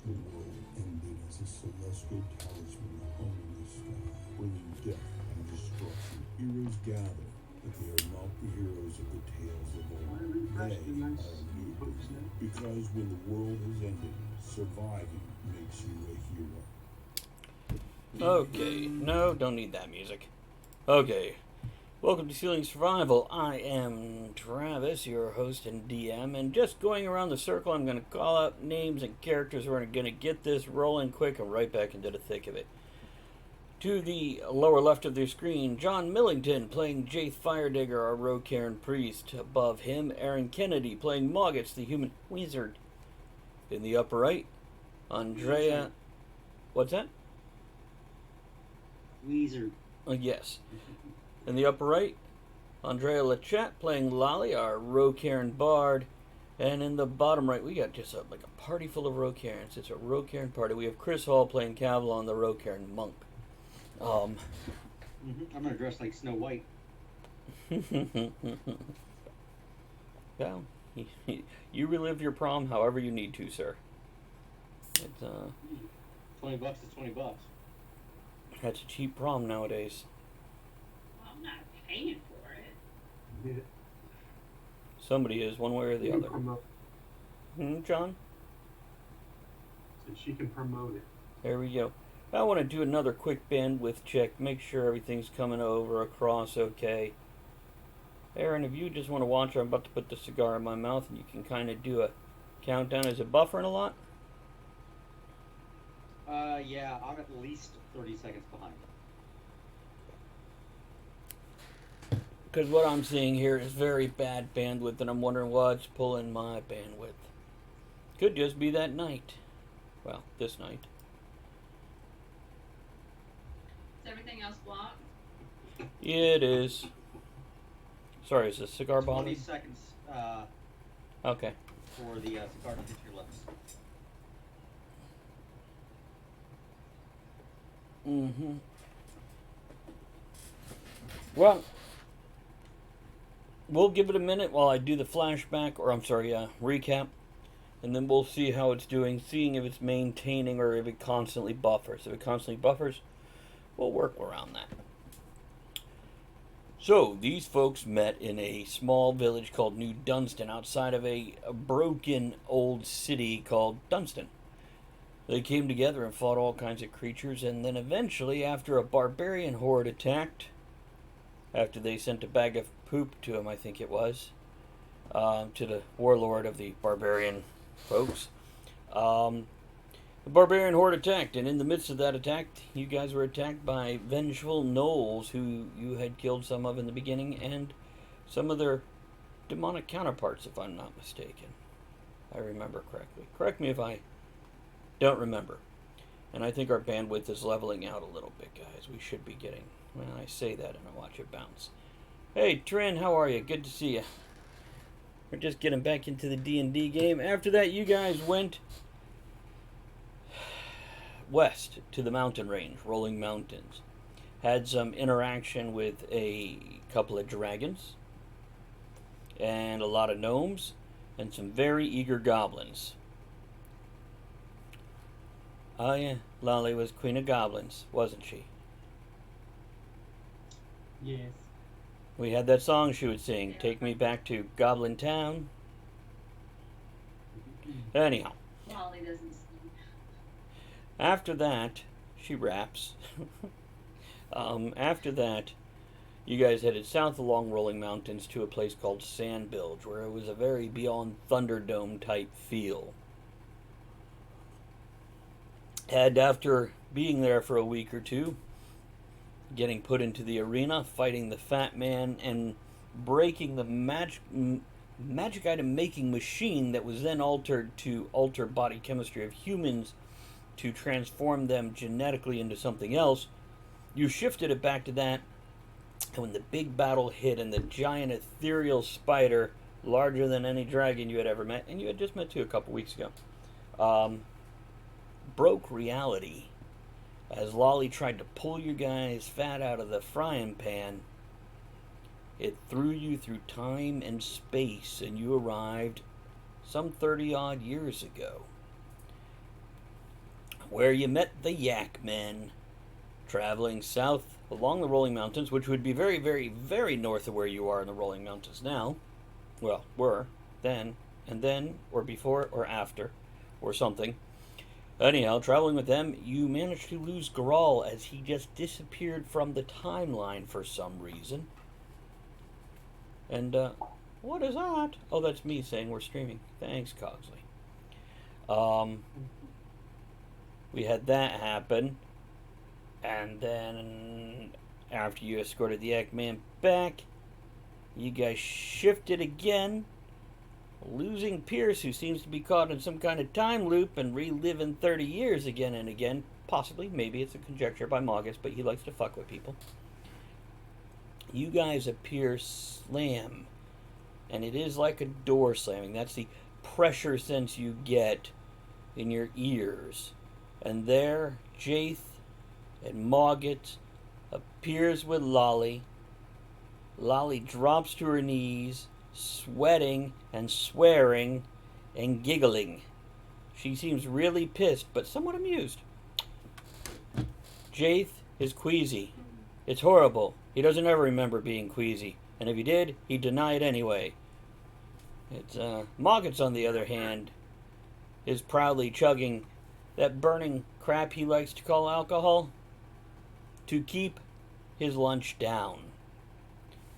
The world ended as a celestial talisman hung in the sky, bringing death and destruction. Heroes gather, but they are not the heroes of the tales of old. They are a new breed. Because when the world has ended, surviving makes you a hero. Okay, no, don't need that music. Okay, welcome to Ceiling Survival. I am Travis, your host and DM, and just going around the circle, I'm going to call out names and characters. We're going to get this rolling quick and right back into the thick of it. To the lower left of the screen, John Millington playing Jaith Firedigger, our rogue Karen priest. Above him, Aaron Kennedy playing Moggitz, the human wizard. In the upper right, Andrea. What's that? Wizard. Yes. In the upper right, Andrea Lachette playing Lolly, our Rokaran bard. And in the bottom right, we got just like a party full of Rokarans. It's a Rokaran party. We have Chris Hall playing Cavalon, the Rokaran monk. I'm gonna dress like Snow White. Well, you relive your prom however you need to, sir. It's, $20 is $20. That's a cheap prom nowadays. Well, I'm not paying for it. Yeah. Somebody is, one way or the You can other. promote. John? So she can promote it. There we go. I want to do another quick bandwidth check, make sure everything's coming over across okay. Aaron, if you just want to watch, I'm about to put the cigar in my mouth and you can kind of do a countdown. Is it buffering a lot? Yeah, I'm at least 30 seconds behind. Because what I'm seeing here is very bad bandwidth, and I'm wondering what's pulling my bandwidth. Could just be that night. Well, this night. Is everything else blocked? Yeah, it is. Sorry, is the cigar 20 bombing? seconds Okay. for the cigar to hit your lips. Well, we'll give it a minute while I do the flashback, or I'm sorry, recap, and then we'll see how it's doing, seeing if it's maintaining or if it constantly buffers. If it constantly buffers, we'll work around that. So, these folks met in a small village called New Dunstan outside of a broken old city called Dunstan. They came together and fought all kinds of creatures, and then eventually, after a barbarian horde attacked, after they sent a bag of poop to him, I think it was, to the warlord of the barbarian folks, the barbarian horde attacked, and in the midst of that attack, you guys were attacked by vengeful gnolls who you had killed some of in the beginning, and some of their demonic counterparts, if I'm not mistaken. I remember correctly. Correct me if I don't remember. And I think our bandwidth is leveling out a little bit, guys. We should be getting... Well, I say that and I watch it bounce. Hey, Trin, how are you? Good to see you. We're just getting back into the D&D game. After that, you guys went west to the mountain range, Rolling Mountains. Had some interaction with a couple of dragons, and a lot of gnomes, and some very eager goblins. Oh yeah, Lolly was Queen of Goblins, wasn't she? Yes. We had that song she would sing, Take Me Back to Goblin Town. Anyhow, Molly doesn't sing. after that, she raps. After that, you guys headed south along Rolling Mountains to a place called Sand Bilge, where it was a very Beyond Thunderdome type feel. And after being there for a week or two, getting put into the arena, fighting the Fat Man, and breaking the magic item making machine that was then altered to alter body chemistry of humans to transform them genetically into something else, you shifted it back to that, and when the big battle hit and the giant ethereal spider, larger than any dragon you had ever met, and you had just met two a couple weeks ago, broke reality as Lolly tried to pull you guys fat out of the frying pan. It threw you through time and space, and you arrived some 30 odd years ago. where you met the Yak Men, traveling south along the Rolling Mountains, which would be very, very, very north of where you are in the Rolling Mountains now. Well, were then, and then, or before, or after, or something. Anyhow, traveling with them, you managed to lose Grawl as he just disappeared from the timeline for some reason. And, what is that? Oh, that's me saying we're streaming. Thanks, Cogsley. We had that happen. And then, after you escorted the Eggman back, you guys shifted again, losing Pierce, who seems to be caught in some kind of time loop and reliving 30 years again and again. Possibly, maybe it's a conjecture by Moggus, but he likes to fuck with people. You guys appear slam, and it is like a door slamming. That's the pressure sense you get in your ears. And there, Jaith and Mogget appears with Lolly. Lolly drops to her knees, sweating and swearing and giggling. She seems really pissed, but somewhat amused. Jaith is queasy. It's horrible. He doesn't ever remember being queasy, and if he did, he'd deny it anyway. It's, Mogget's, on the other hand, is proudly chugging that burning crap he likes to call alcohol to keep his lunch down.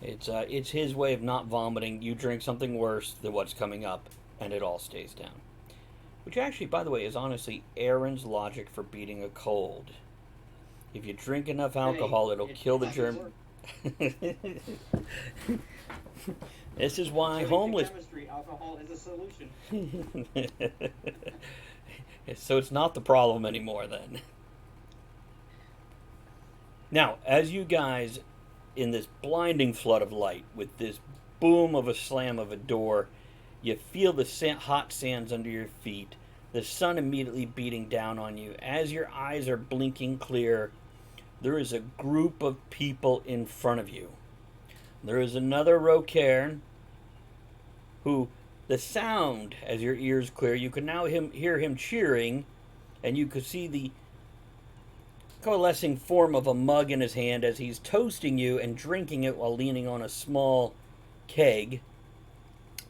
It's his way of not vomiting. You drink something worse than what's coming up, and it all stays down. Which actually, by the way, is honestly Aaron's logic for beating a cold. If you drink enough alcohol, it'll kill the germ. This is why homeless. Chemistry, alcohol is a solution. So it's not the problem anymore then. Now, as you guys, in this blinding flood of light, with this boom of a slam of a door, you feel the hot sands under your feet, the sun immediately beating down on you. As your eyes are blinking clear, there is a group of people in front of you. There is another Rocairn, who, the sound, as your ears clear, you can now hear him cheering, and you could see the coalescing form of a mug in his hand as he's toasting you and drinking it while leaning on a small keg.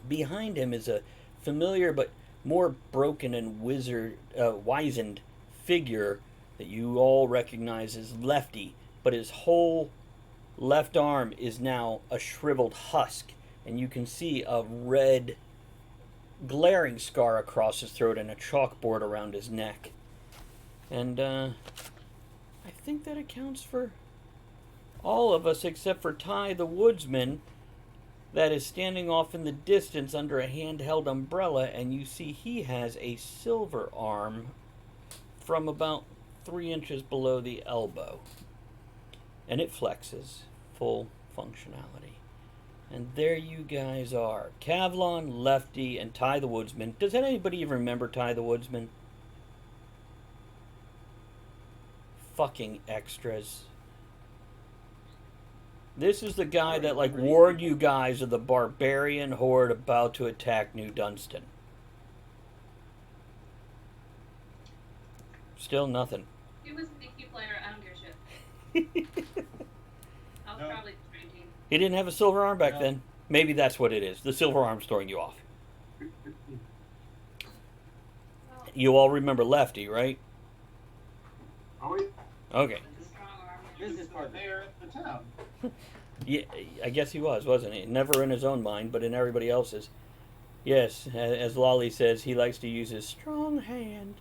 Behind him is a familiar but more broken and wizened figure that you all recognize as Lefty, but his whole left arm is now a shriveled husk, and you can see a red glaring scar across his throat and a chalkboard around his neck. And I think that accounts for all of us except for Ty the Woodsman, that is standing off in the distance under a handheld umbrella, and you see he has a silver arm from about 3 inches below the elbow. And it flexes, full functionality. And there you guys are. Kavlon, Lefty, and Ty the Woodsman. Does anybody even remember Ty the Woodsman? Fucking extras. This is the guy that, like, warned you guys of the barbarian horde about to attack New Dunstan. Still nothing. He was a DQ player. I don't give a shit. I was probably drinking. He didn't have a silver arm back then. Maybe that's what it is. The silver arm's throwing you off. You all remember Lefty, right? Oh, yeah. Okay. With a strong arm. Business partner. There at the town. Yeah, I guess he was, wasn't he? Never in his own mind, but in everybody else's. Yes, as Lolly says, he likes to use his strong hand.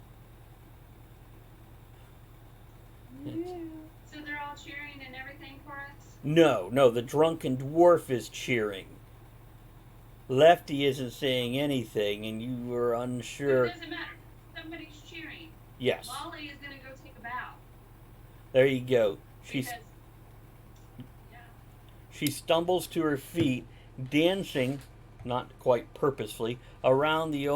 So they're all cheering and everything for us? No, the drunken dwarf is cheering. Lefty isn't saying anything, and you were unsure. It doesn't matter. Somebody's cheering. Yes, Lolly is going to go take a bow. there you go. Because, yeah. She stumbles to her feet, dancing, not quite purposefully, around her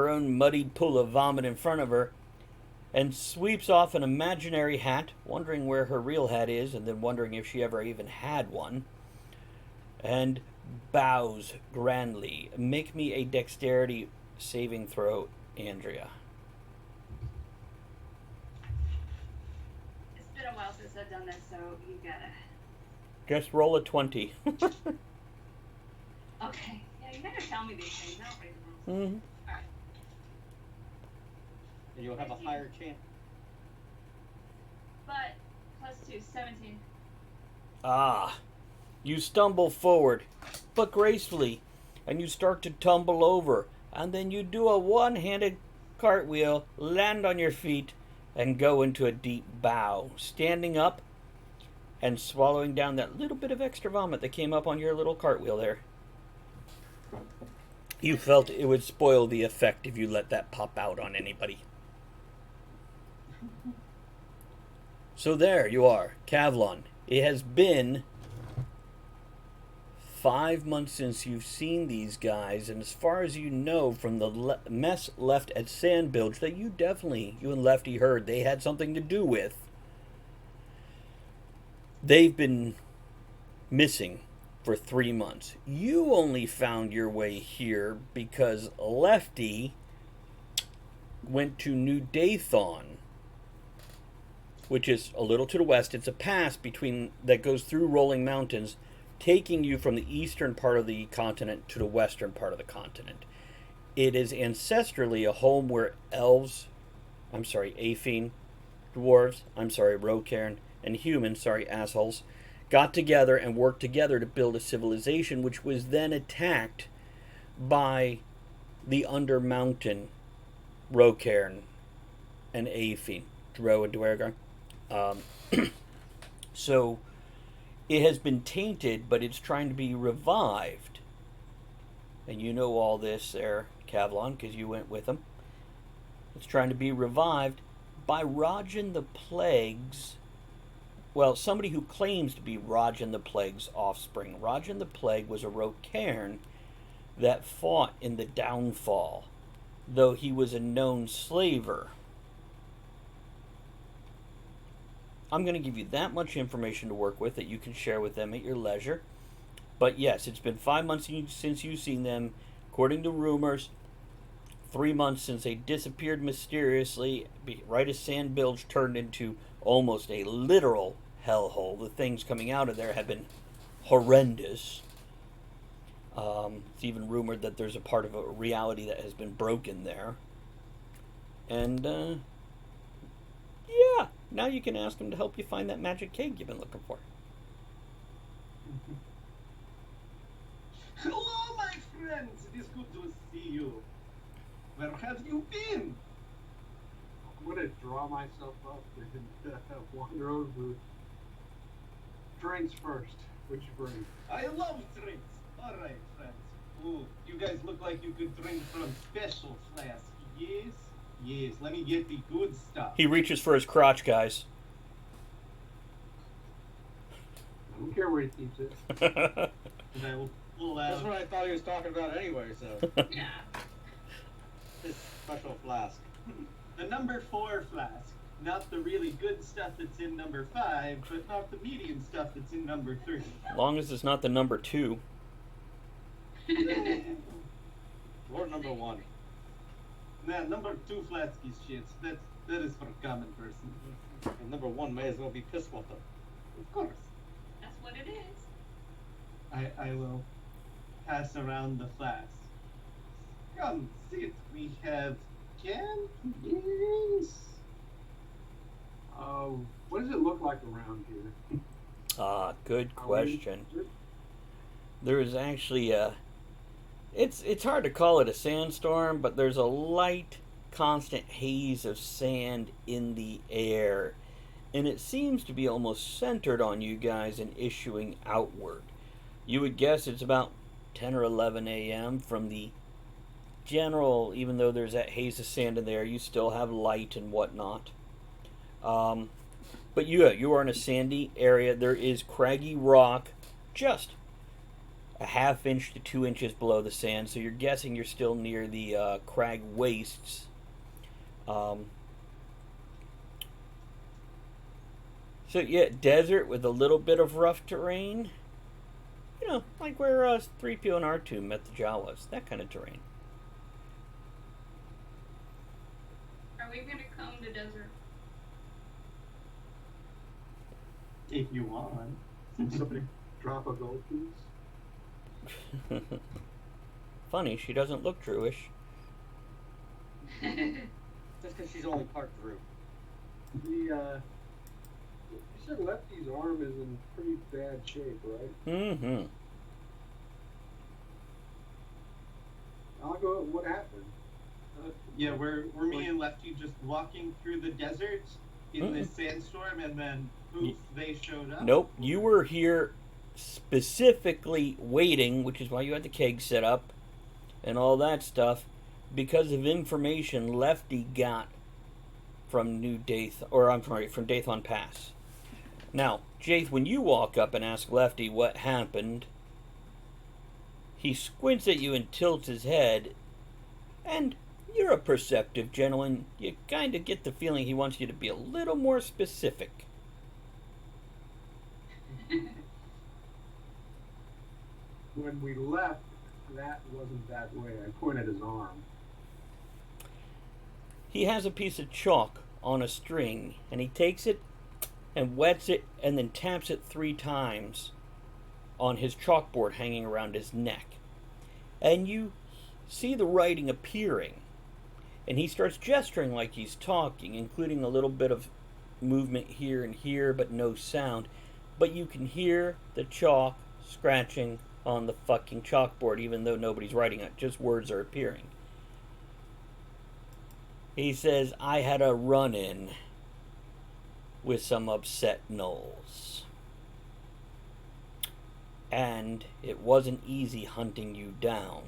own muddied pool of vomit in front of her, and sweeps off an imaginary hat, wondering where her real hat is, and then wondering if she ever even had one, and bows grandly. Make me a dexterity saving throw, Andrea. this, I've done this, so you gotta. Just roll a 20. Okay. Yeah, you never tell me these things. I don't read the rules. Mhm. Alright. And you'll have a higher chance. But, +2, 17. Ah, you stumble forward, but gracefully, and you start to tumble over, and then you do a one-handed cartwheel, land on your feet, and go into a deep bow, standing up and swallowing down that little bit of extra vomit that came up on your little cartwheel there. You felt it would spoil the effect if you let that pop out on anybody. So there you are, Kavlon. It has been 5 months since you've seen these guys, and as far as you know from the mess left at Sandbilge that you and Lefty heard they had something to do with, they've been missing for 3 months. You only found your way here because Lefty went to New Dathon, which is a little to the west. It's a pass that goes through rolling mountains, taking you from the eastern part of the continent to the western part of the continent. It is ancestrally a home where Aphine, dwarves, Rocairn, and humans, assholes, got together and worked together to build a civilization which was then attacked by the Undermountain Rocairn and Aphine, Dro and Duergar. So it has been tainted, but it's trying to be revived. And you know all this there, Kavlon, because you went with them. It's trying to be revived by Rajan the Plague's, well, somebody who claims to be Rajan the Plague's offspring. Rajan the Plague was a Rocairn that fought in the Downfall, though he was a known slaver. I'm going to give you that much information to work with that you can share with them at your leisure. But yes, it's been 5 months since you've seen them. According to rumors, 3 months since they disappeared mysteriously, right as Sandbilge turned into almost a literal hellhole. The things coming out of there have been horrendous. It's even rumored that there's a part of a reality that has been broken there. And, yeah, now you can ask them to help you find that magic cake you've been looking for. Hello, my friends. It is good to see you. Where have you been? I'm gonna draw myself up and wander over. Drinks first. What'd you bring? I love drinks. All right, friends. Ooh, you guys look like you could drink from special flask. Yes? Yes, let me get the good stuff. He reaches for his crotch, guys. I don't care where he keeps it. And I will pull That's out what I thought he was talking about anyway, so. Yeah. His special flask. the number 4 flask. Not the really good stuff that's in number 5, but not the medium stuff that's in number 3. As long as it's not the number 2. Or number 1. Nah, number 2 flask is shit. That is for a common person. And number 1 may as well be piss water. Of course. That's what it is. I will pass around the flask. Come, sit. We have canned beans. What does it look like around here? Good question. There is actually it's hard to call it a sandstorm, but there's a light, constant haze of sand in the air, and it seems to be almost centered on you guys and issuing outward. You would guess it's about 10 or 11 a.m. from the general, even though there's that haze of sand in there, you still have light and whatnot. But you are in a sandy area. There is craggy rock just a half inch to 2 inches below the sand, so you're guessing you're still near the crag wastes. So yeah, desert with a little bit of rough terrain. You know, like where 3PO and R2 met the Jawas. That kind of terrain. Are we gonna comb the desert? If you want. Did somebody drop a gold piece? Funny, she doesn't look Jewish. Just because she's only part through. You said Lefty's arm is in pretty bad shape, right? Mm-hmm. I'll go. What happened? Yeah, we're me and Lefty just walking through the desert in this sandstorm, and then poof, they showed up. Nope, you were here specifically waiting, which is why you had the keg set up and all that stuff, because of information Lefty got from from Dathon Pass. Now, Jaith, when you walk up and ask Lefty what happened, he squints at you and tilts his head, and you're a perceptive gentleman. You kind of get the feeling he wants you to be a little more specific. When we left, that wasn't that way. I pointed his arm. He has a piece of chalk on a string, and he takes it and wets it and then taps it 3 times on his chalkboard hanging around his neck. And you see the writing appearing. And he starts gesturing like he's talking, including a little bit of movement here and here, but no sound. But you can hear the chalk scratching on the fucking chalkboard, even though nobody's writing it. Just words are appearing. He says, I had a run-in with some upset gnolls. And it wasn't easy hunting you down.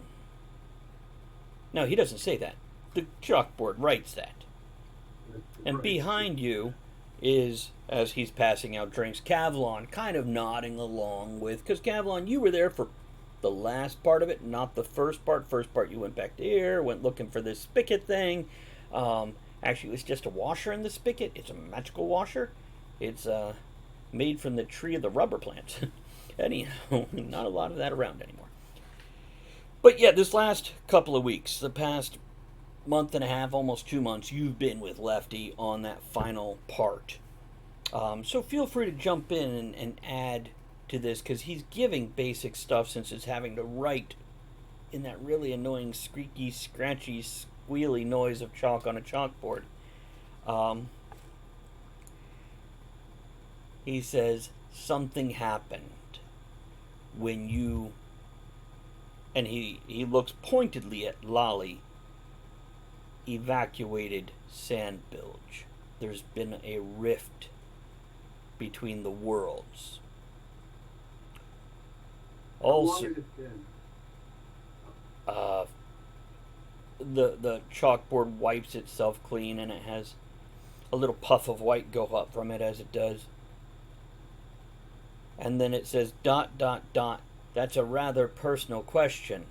No, he doesn't say that. The chalkboard writes that. And behind you is, as he's passing out drinks, Kavlon kind of nodding along with, because Kavlon, you were there for the last part of it, not the first part. First part you went back to here, went looking for this spigot thing. Actually, it was just a washer in the spigot. It's a magical washer. It's made from the tree of the rubber plant. Anyhow, not a lot of that around anymore. But yeah, this last couple of weeks, the past month and a half, almost 2 months, you've been with Lefty on that final part. So feel free to jump in and add to this, because he's giving basic stuff since it's having to write in that really annoying squeaky, scratchy, squealy noise of chalk on a chalkboard. He says, something happened when you... And he looks pointedly at Lolly. Evacuated Sandbilge. There's been a rift between the worlds. How long Also, has it been? the chalkboard wipes itself clean, and it has a little puff of white go up from it as it does. And then it says ... That's a rather personal question.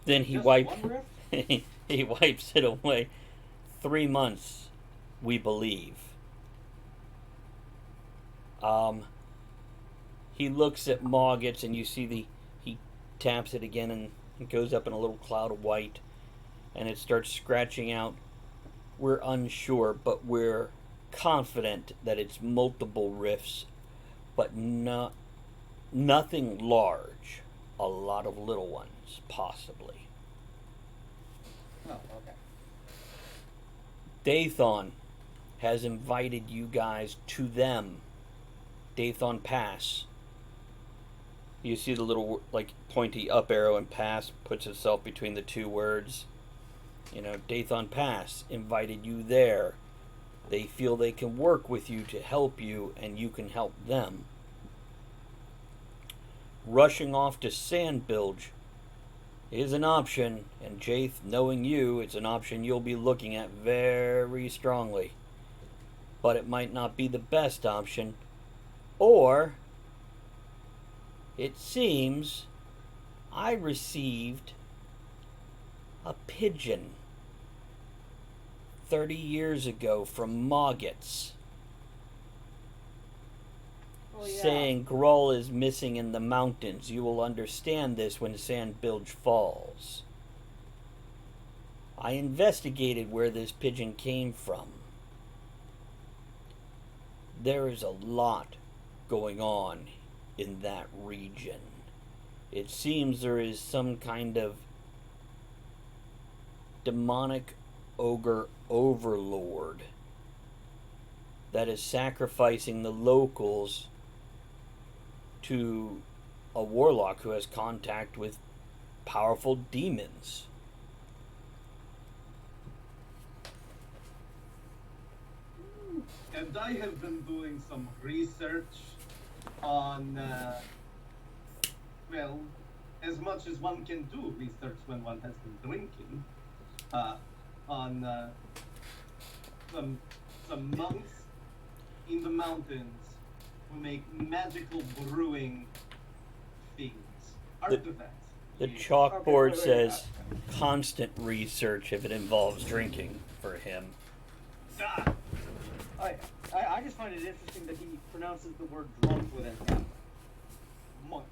Then he Just wipes one riff? he wipes it away. 3 months, we believe. He looks at Moggets, and you see he taps it again, and it goes up in a little cloud of white, and it starts scratching out. We're unsure, but we're confident that it's multiple rifts, but nothing large. A lot of little ones, possibly. Oh, okay. Dathon has invited you guys to them. Dathon Pass. You see the little, like, pointy up arrow, and pass puts itself between the 2 words. You know, Dathon Pass invited you there. They feel they can work with you to help you, and you can help them. Rushing off to Sandbilge is an option, and Jaith, knowing you, it's an option you'll be looking at very strongly. But it might not be the best option, or it seems I received a pigeon 30 years ago from Moggets, saying Grull is missing in the mountains. You will understand this when Sandbilge falls. I investigated where this pigeon came from. There is a lot going on in that region. It seems there is some kind of demonic ogre overlord that is sacrificing the locals to a warlock who has contact with powerful demons. And I have been doing some research on, well, as much as one can do research when one has been drinking, on some monks in the mountains who make magical brewing things, artifacts. The Yes. chalkboard Okay, says constant research if it involves drinking for him. Ah, I just find it interesting that he pronounces the word drunk with an M. Monk.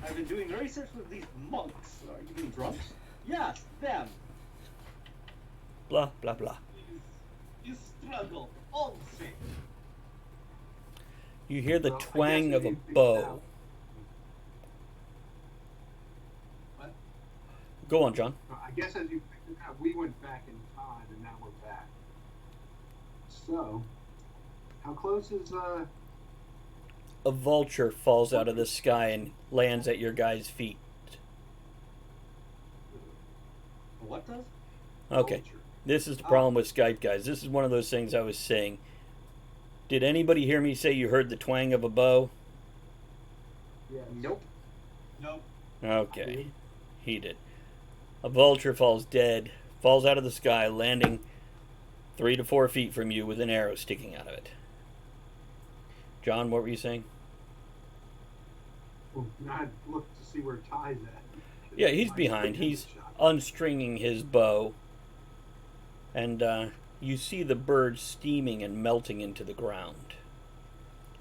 I've been doing research with these monks. Are you mean drunks? Yes, them. Blah, blah, blah. you struggle all the same. You hear the Well, I twang guess of a we figured bow. out. What? Go on, John. I guess as you figured out, we went back in time and now we're back. So, how close is A vulture falls out of the sky and lands at your guy's feet. What does? Okay. Vulture? This is the problem with Skype, guys. This is one of those things I was saying. Did anybody hear me say you heard the twang of a bow? Yes. Nope. Nope. Okay. He did. A vulture falls dead, falls out of the sky, landing 3 to 4 feet from you with an arrow sticking out of it. John, what were you saying? Well, now I'd look to see where Ty's at. Yeah, he's Might behind. get a He's shot. unstringing his bow. And you see the bird steaming and melting into the ground,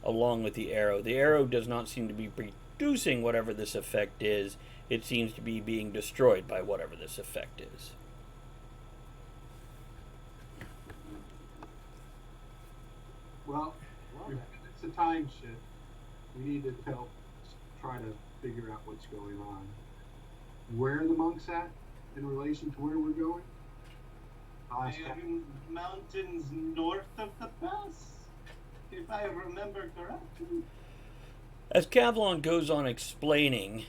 along with the arrow. The arrow does not seem to be producing whatever this effect is. It seems to be being destroyed by whatever this effect is. Well, it's a time shift. We need to help try to figure out what's going on. Where are the monks at in relation to where we're going? I'll ask They are Captain. in mountains north of the pass, if I remember correctly. As Kavlon goes on explaining,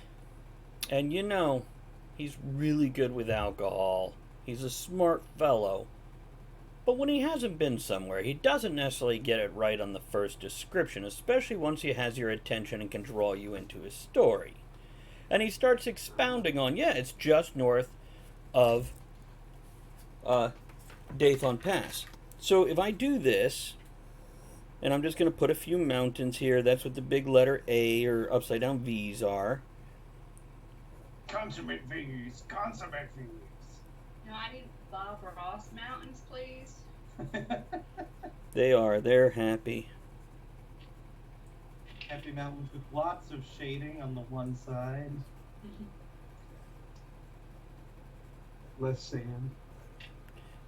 and you know, he's really good with alcohol. He's a smart fellow. But when he hasn't been somewhere, he doesn't necessarily get it right on the first description, especially once he has your attention and can draw you into his story. And he starts expounding on, yeah, it's just north of Dathon Pass. So if I do this, and I'm just going to put a few mountains here, that's what the big letter A or upside down V's are. Consummate V's, consummate V's. No, I need Bob Ross Mountains, please. They're happy. Happy mountains with lots of shading on the one side. Less sand.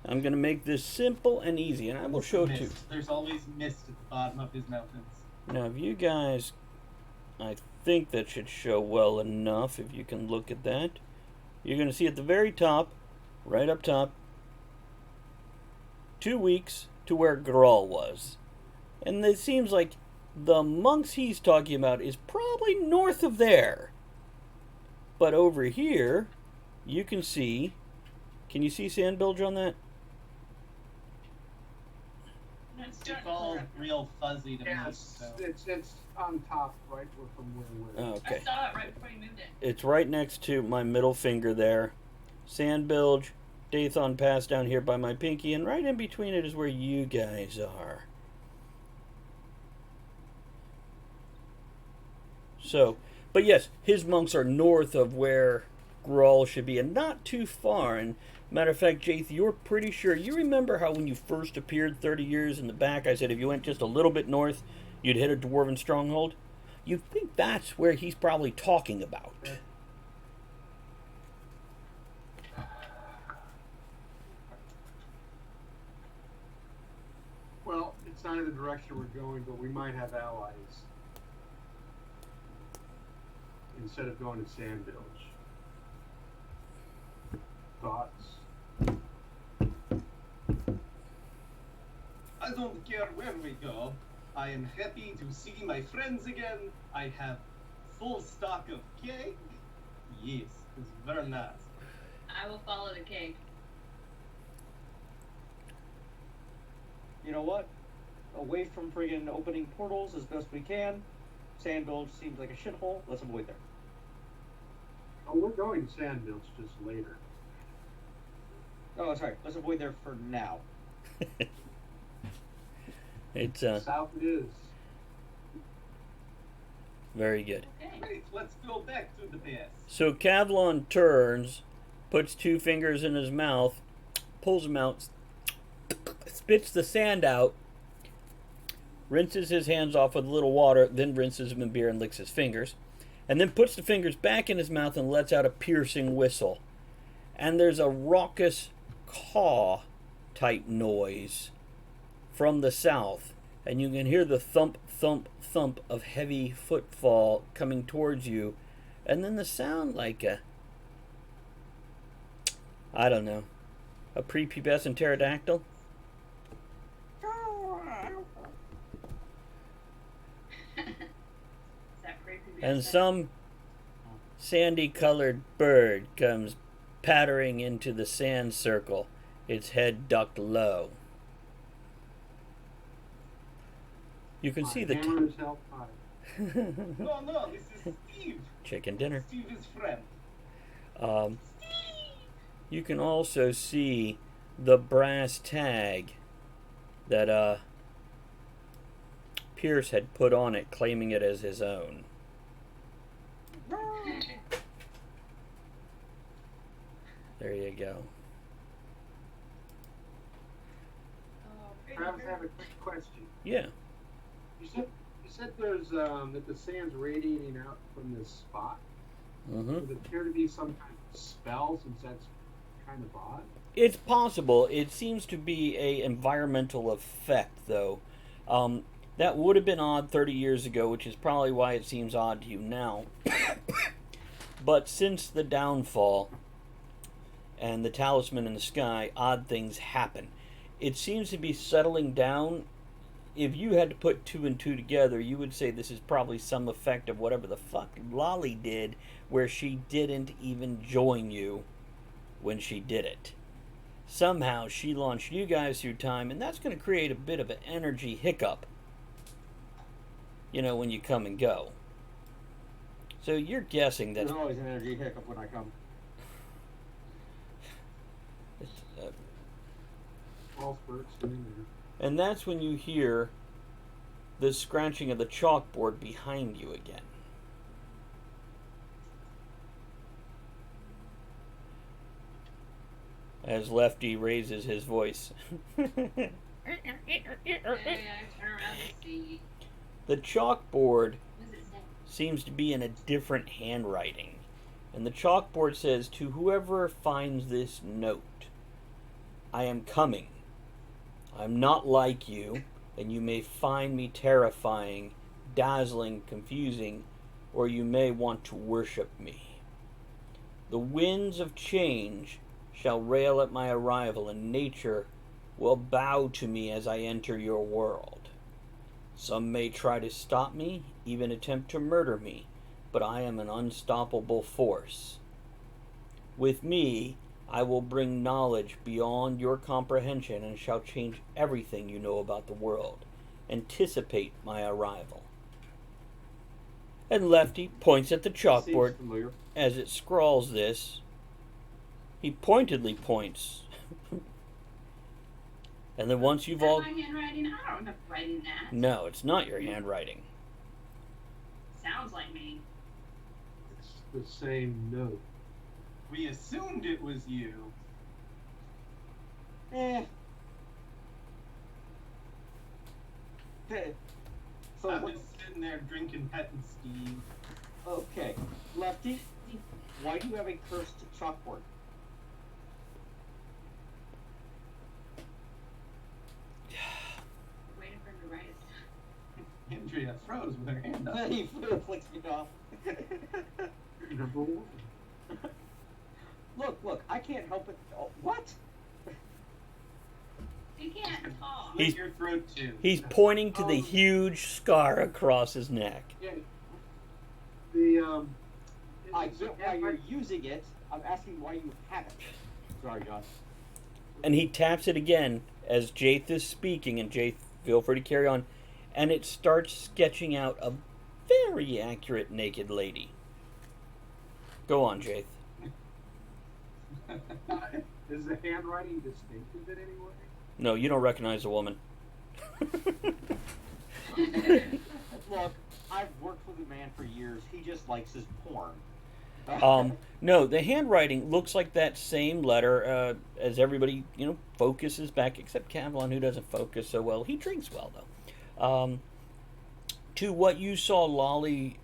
I'm going to make this simple and easy, and I will show it to you. Mist. There's always mist at the bottom of his mountains. Now, if you guys, I think that should show well enough if you can look at that. You're going to see at the very top, right up top, 2 weeks to where Grawl was. And it seems like the monks he's talking about is probably north of there. But over here, you can see, can you see sand bilge on that? No, it's It's starting all to- real fuzzy to me. Yes, So. it's on top, right from where we're. Okay. I saw it right before you moved it. It's right next to my middle finger there. Sand bilge, Dathon Pass down here by my pinky, and right in between it is where you guys are. So, but yes, his monks are north of where Grawl should be, and not too far. And matter of fact, Jath, you're pretty sure. You remember how when you first appeared 30 years in the back, I said if you went just a little bit north, you'd hit a dwarven stronghold? You'd think that's where he's probably talking about. direction we're going, but we might have allies instead of going to Sand Village. Thoughts? I don't care where we go. I am happy to see my friends again. I have full stock of cake. Yes, it's very nice. I will follow the cake. You know what? Away from friggin' opening portals as best we can. Sand Village seems like a shithole. Let's avoid there. Oh, we're going to Sand Village just later. Oh, sorry. Let's avoid there for now. It's South it is. very good. Okay. Great, let's go back to the base. So Kavlon turns, puts 2 fingers in his mouth, pulls them out, spits the sand out, rinses his hands off with a little water, then rinses them in beer and licks his fingers, and then puts the fingers back in his mouth and lets out a piercing whistle. And there's a raucous caw type noise from the south, and you can hear the thump, thump, thump of heavy footfall coming towards you, and then the sound like I don't know, a prepubescent pterodactyl. Is that prepubescent? And some sandy colored bird comes pattering into the sand circle, its head ducked low. You can see the Hammer is held high. No, no, this is Steve. chicken dinner. Steve is friend. You can also see the brass tag that Pierce had put on it, claiming it as his own. There you go. Oh, Travis, I have a quick question. Yeah. You said there's that the sand's radiating out from this spot. Mm-hmm. Would it appear to be some kind of spell, since that's kind of odd? It's possible. It seems to be a environmental effect, though. That would have been odd 30 years ago, which is probably why it seems odd to you now. But since the downfall and the talisman in the sky, odd things happen. It seems to be settling down. If you had to put 2 and 2 together, you would say this is probably some effect of whatever the fuck Lolly did, where she didn't even join you when she did it. Somehow she launched you guys through time, and that's going to create a bit of an energy hiccup, you know, when you come and go. So you're guessing that There's always an energy hiccup when I come. All spurts in there. and that's when you hear the scratching of the chalkboard behind you again. As Lefty raises his voice. Hey, I turn around to see. The chalkboard What does it say? seems to be in a different handwriting. And the chalkboard says, "To whoever finds this note, I am coming. I'm not like you, and you may find me terrifying, dazzling, confusing, or you may want to worship me. The winds of change shall rail at my arrival, and nature will bow to me as I enter your world. Some may try to stop me, even attempt to murder me, but I am an unstoppable force. With me, I will bring knowledge beyond your comprehension and shall change everything you know about the world. Anticipate my arrival." And Lefty points at the chalkboard Seems familiar. as it scrawls this. He pointedly points. And then once you've Is that all... my handwriting? I don't remember writing that. No, it's not your handwriting. Sounds like me. It's the same note. We assumed it was you. Eh. Okay. So I what- was sitting there drinking Pet and Steve. okay, Lefty, why do you have a cursed chalkboard? Waiting for him to write it Andrea froze with her hand up. He flicks me off. Number one. Look, I can't help it. Oh, what? He can't talk. He's- Slit your throat too. He's pointing to the huge scar across his neck. Yeah. The I get why you're using it. I'm asking why you have it. Sorry, John. And he taps it again as Jaith is speaking, and Jaith, feel free to carry on, and it starts sketching out a very accurate naked lady. Go on, Jaith. Is the handwriting distinctive in any way? No, you don't recognize the woman. Look, I've worked with a man for years. He just likes his porn. No, the handwriting looks like that same letter as everybody, focuses back, except Kavlon, who doesn't focus so well. He drinks well, though. To what you saw Lolly,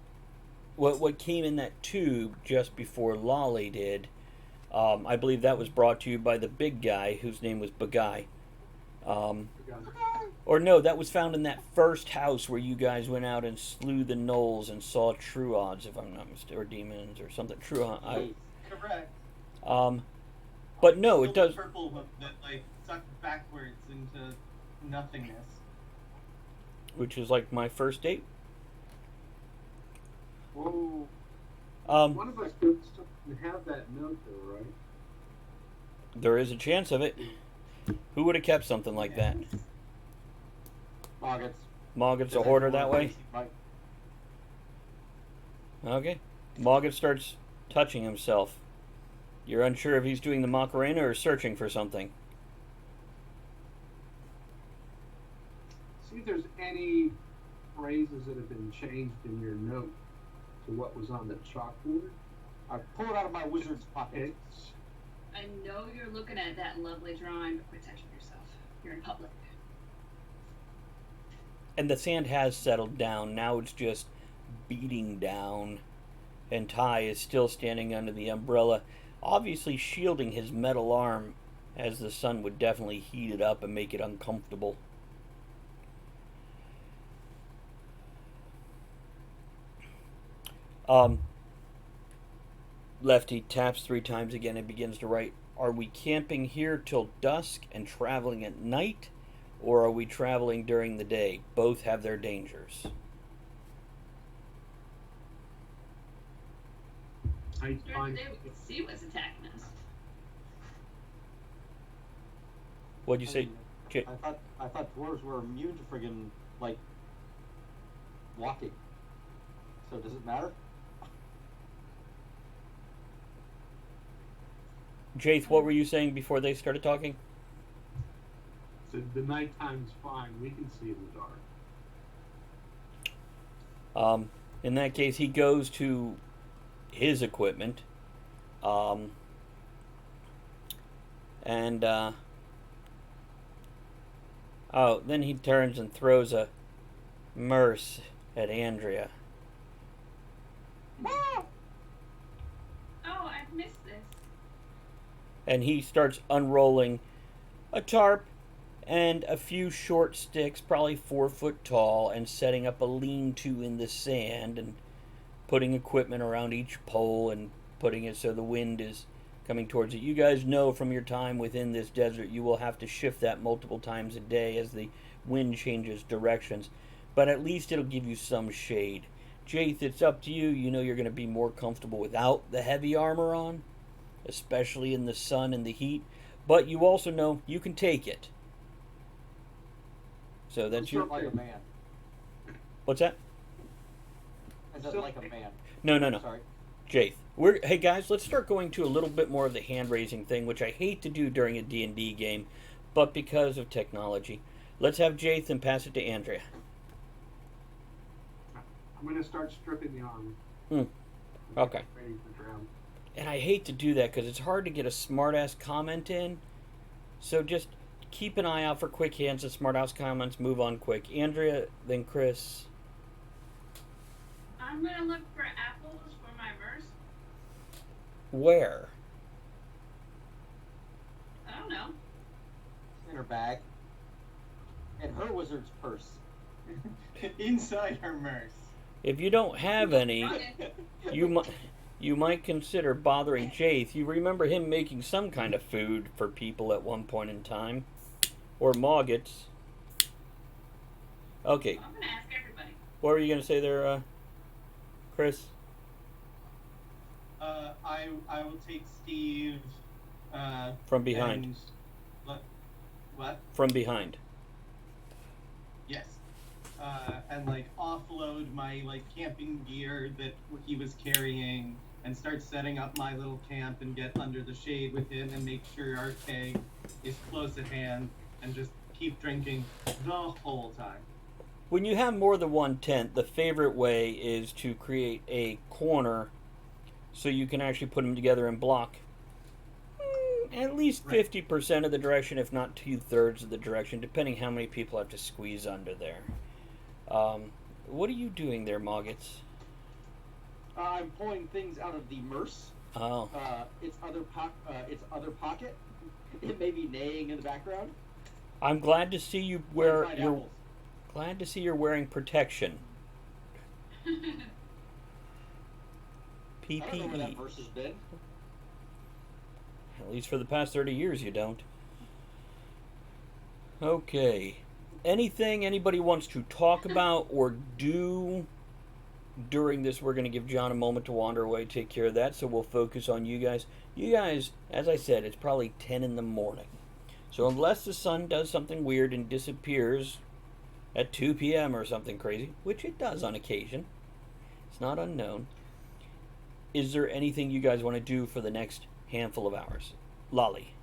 what came in that tube just before Lolly did, I believe that was brought to you by the big guy, whose name was Bagai. Or no, that was found in that first house where you guys went out and slew the gnolls and saw Truods, if I'm not mistaken, or demons or something. Truod. Correct. But no, it Still does. the purple hook that like sucked backwards into nothingness. Which is like my first date. Whoa. Um, One of us could have that note though, right? there is a chance of it. Who would have kept something like that? Moggets. Mogget's a hoarder that way? Okay. Mogget starts touching himself. You're unsure if he's doing the Macarena or searching for something. See if there's any phrases that have been changed in your note to what was on the chalkboard. I pull it out of my wizard's pocket. It's I know you're looking at that lovely drawing, but quit touching yourself. You're in public. And the sand has settled down. Now it's just beating down. And Ty is still standing under the umbrella, obviously shielding his metal arm, as the sun would definitely heat it up and make it uncomfortable. Lefty taps 3 times again and begins to write, "Are we camping here till dusk and traveling at night, or are we traveling during the day? Both have their dangers." I During find the day, we could see what's attacking us. What'd you say? J- I thought dwarves were immune to friggin' like walking. So does it matter? Jaith, what were you saying before they started talking? the nighttime's fine. We can see in the dark. In that case, he goes to his equipment, and then he turns and throws a merce at Andrea. Oh, I've missed this. And he starts unrolling a tarp and a few short sticks, probably 4 foot tall, and setting up a lean-to in the sand and putting equipment around each pole and putting it so the wind is coming towards it. You guys know from your time within this desert, you will have to shift that multiple times a day as the wind changes directions, but at least it'll give you some shade. Jaith, it's up to you. You know you're going to be more comfortable without the heavy armor on, especially in the sun and the heat, but you also know you can take it. So that's your... Like a man. What's that? I said like a man. No. Sorry. Jaith. Hey guys, let's start going to a little bit more of the hand-raising thing, which I hate to do during a D&D game, but because of technology. Let's have Jaith and pass it to Andrea. I'm going to start stripping the armor. Okay. Ready for drown. And I hate to do that because it's hard to get a smart-ass comment in. So just keep an eye out for quick hands and smart-ass comments. Move on quick. Andrea, then Chris. I'm gonna look for apples for my verse. Where? I don't know. In her bag. In her wizard's purse. inside her Merce. If you don't have any, Okay. you might consider bothering Jaith. You remember him making some kind of food for people at one point in time, or Moggits. Okay, I'm gonna ask everybody. what were you gonna say there, Chris? I will take Steve. From behind. And, what? From behind. Yes. And like offload my like camping gear that he was carrying, and start setting up my little camp and get under the shade with him and make sure our keg is close at hand, and just keep drinking the whole time. When you have more than one tent, the favorite way is to create a corner so you can actually put them together and block at least Right. 50% of the direction, if not 2/3 of the direction, depending how many people have to squeeze under there. What are you doing there, Moggits? I'm pulling things out of the Merce. Oh, Its other pocket. It may be neighing in the background. I'm glad to see you Find you're apples. glad to see you're wearing protection. I don't know where that PPE. Merce has been. At least for the past 30 years, you don't. Okay. Anything anybody wants to talk about or do during this? We're going to give John a moment to wander away, take care of that, so we'll focus on you guys. You guys, as I said, it's probably 10 in the morning. So unless the sun does something weird and disappears at 2 p.m. or something crazy, which it does on occasion, it's not unknown, is there anything you guys want to do for the next handful of hours? Lolly.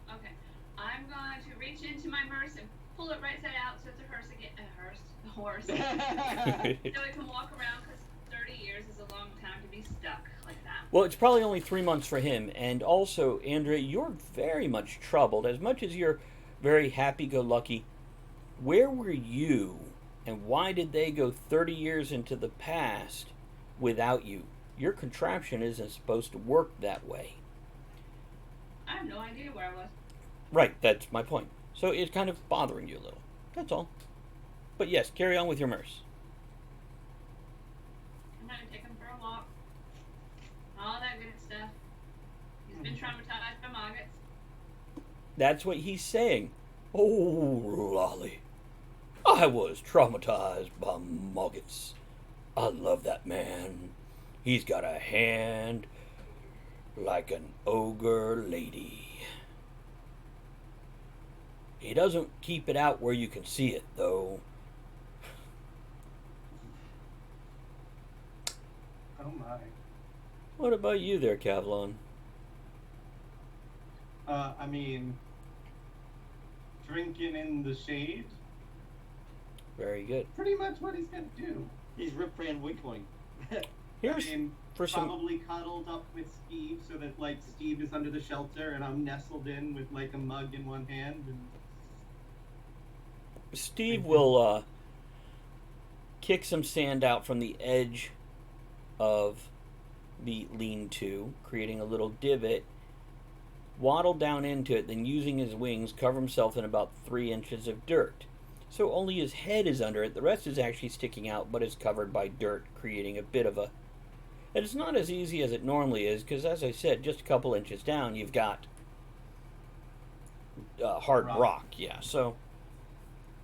Okay. I'm going to reach into my Merce and pull it right side out so it's a hearse again. A horse. So it can walk around, because 30 years is a long time to be stuck like that. Well, it's probably only 3 months for him. And also, Andrea, you're very much troubled. As much as you're very happy-go-lucky, where were you and why did they go 30 years into the past without you? Your contraption isn't supposed to work that way. I have no idea where I was. Right, that's my point. So it's kind of bothering you a little. That's all. But yes, carry on with your Merce. I'm going to take him for a walk. All that good stuff. He's been traumatized by Moggits. That's what he's saying. Oh, Lolly. I was traumatized by Moggits. I love that man. He's got a hand like an ogre lady. He doesn't keep it out where you can see it, though. Oh my. What about you there, Kavlon? I mean, drinking in the shade. Very good. Pretty much what he's gonna do. He's Rip Van Winkling. Here's I mean, for some. probably cuddled up with Steve so that like Steve is under the shelter and I'm nestled in with like a mug in one hand. And Steve will kick some sand out from the edge of the lean-to, creating a little divot, waddle down into it, then using his wings, cover himself in about 3 inches of dirt. So only his head is under it. The rest is actually sticking out, but is covered by dirt, creating a bit of a... And it's not as easy as it normally is, because as I said, just a couple inches down, you've got hard rock. Yeah, so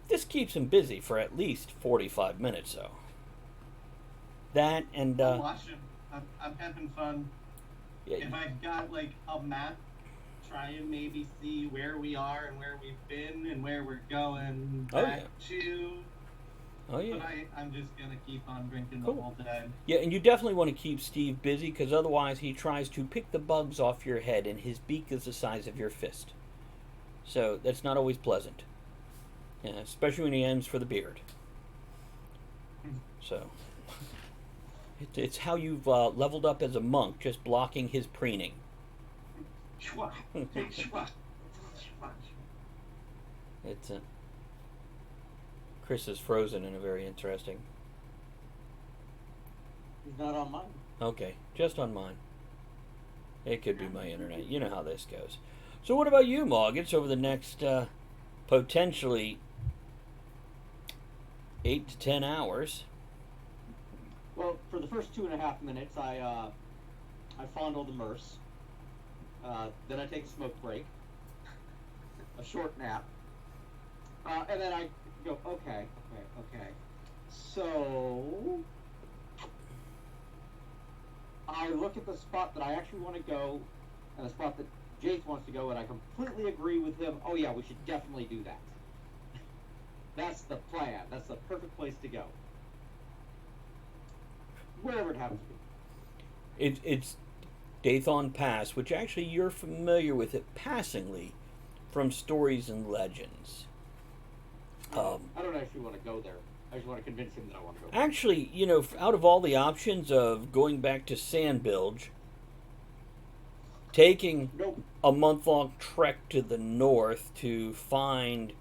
this keeps him busy for at least 45 minutes, though. That and... I'll watch him. I'm having fun. yeah, If I've got like a map, try and maybe see where we are and where we've been and where we're going Oh, back to. oh, yeah. But I'm just gonna keep on drinking Cool. the whole day. Yeah, and you definitely want to keep Steve busy, because otherwise he tries to pick the bugs off your head, and his beak is the size of your fist. So that's not always pleasant. Yeah, especially when he aims for the beard. So it's how you've leveled up as a monk, just blocking his preening. Shwa, shwa, shwa. It's Chris is frozen in a very interesting. He's not on mine. Okay, just on mine. It could be my internet. You know how this goes. So what about you, Moggits, over the next potentially 8 to 10 hours. Well, for the first 2.5 minutes, I fondle the Merce. Then I take a smoke break, a short nap, and then I go, okay. So I look at the spot that I actually want to go, and the spot that Jace wants to go, and I completely agree with him. Oh yeah, we should definitely do that. That's the plan. That's the perfect place to go. Wherever it happens to be. It's Dathon Pass, which actually you're familiar with it passingly from stories and legends. I don't actually want to go there. I just want to convince him that I want to go. Actually, you know, out of all the options of going back to Sandbilge, taking Nope. a month-long trek to the north to find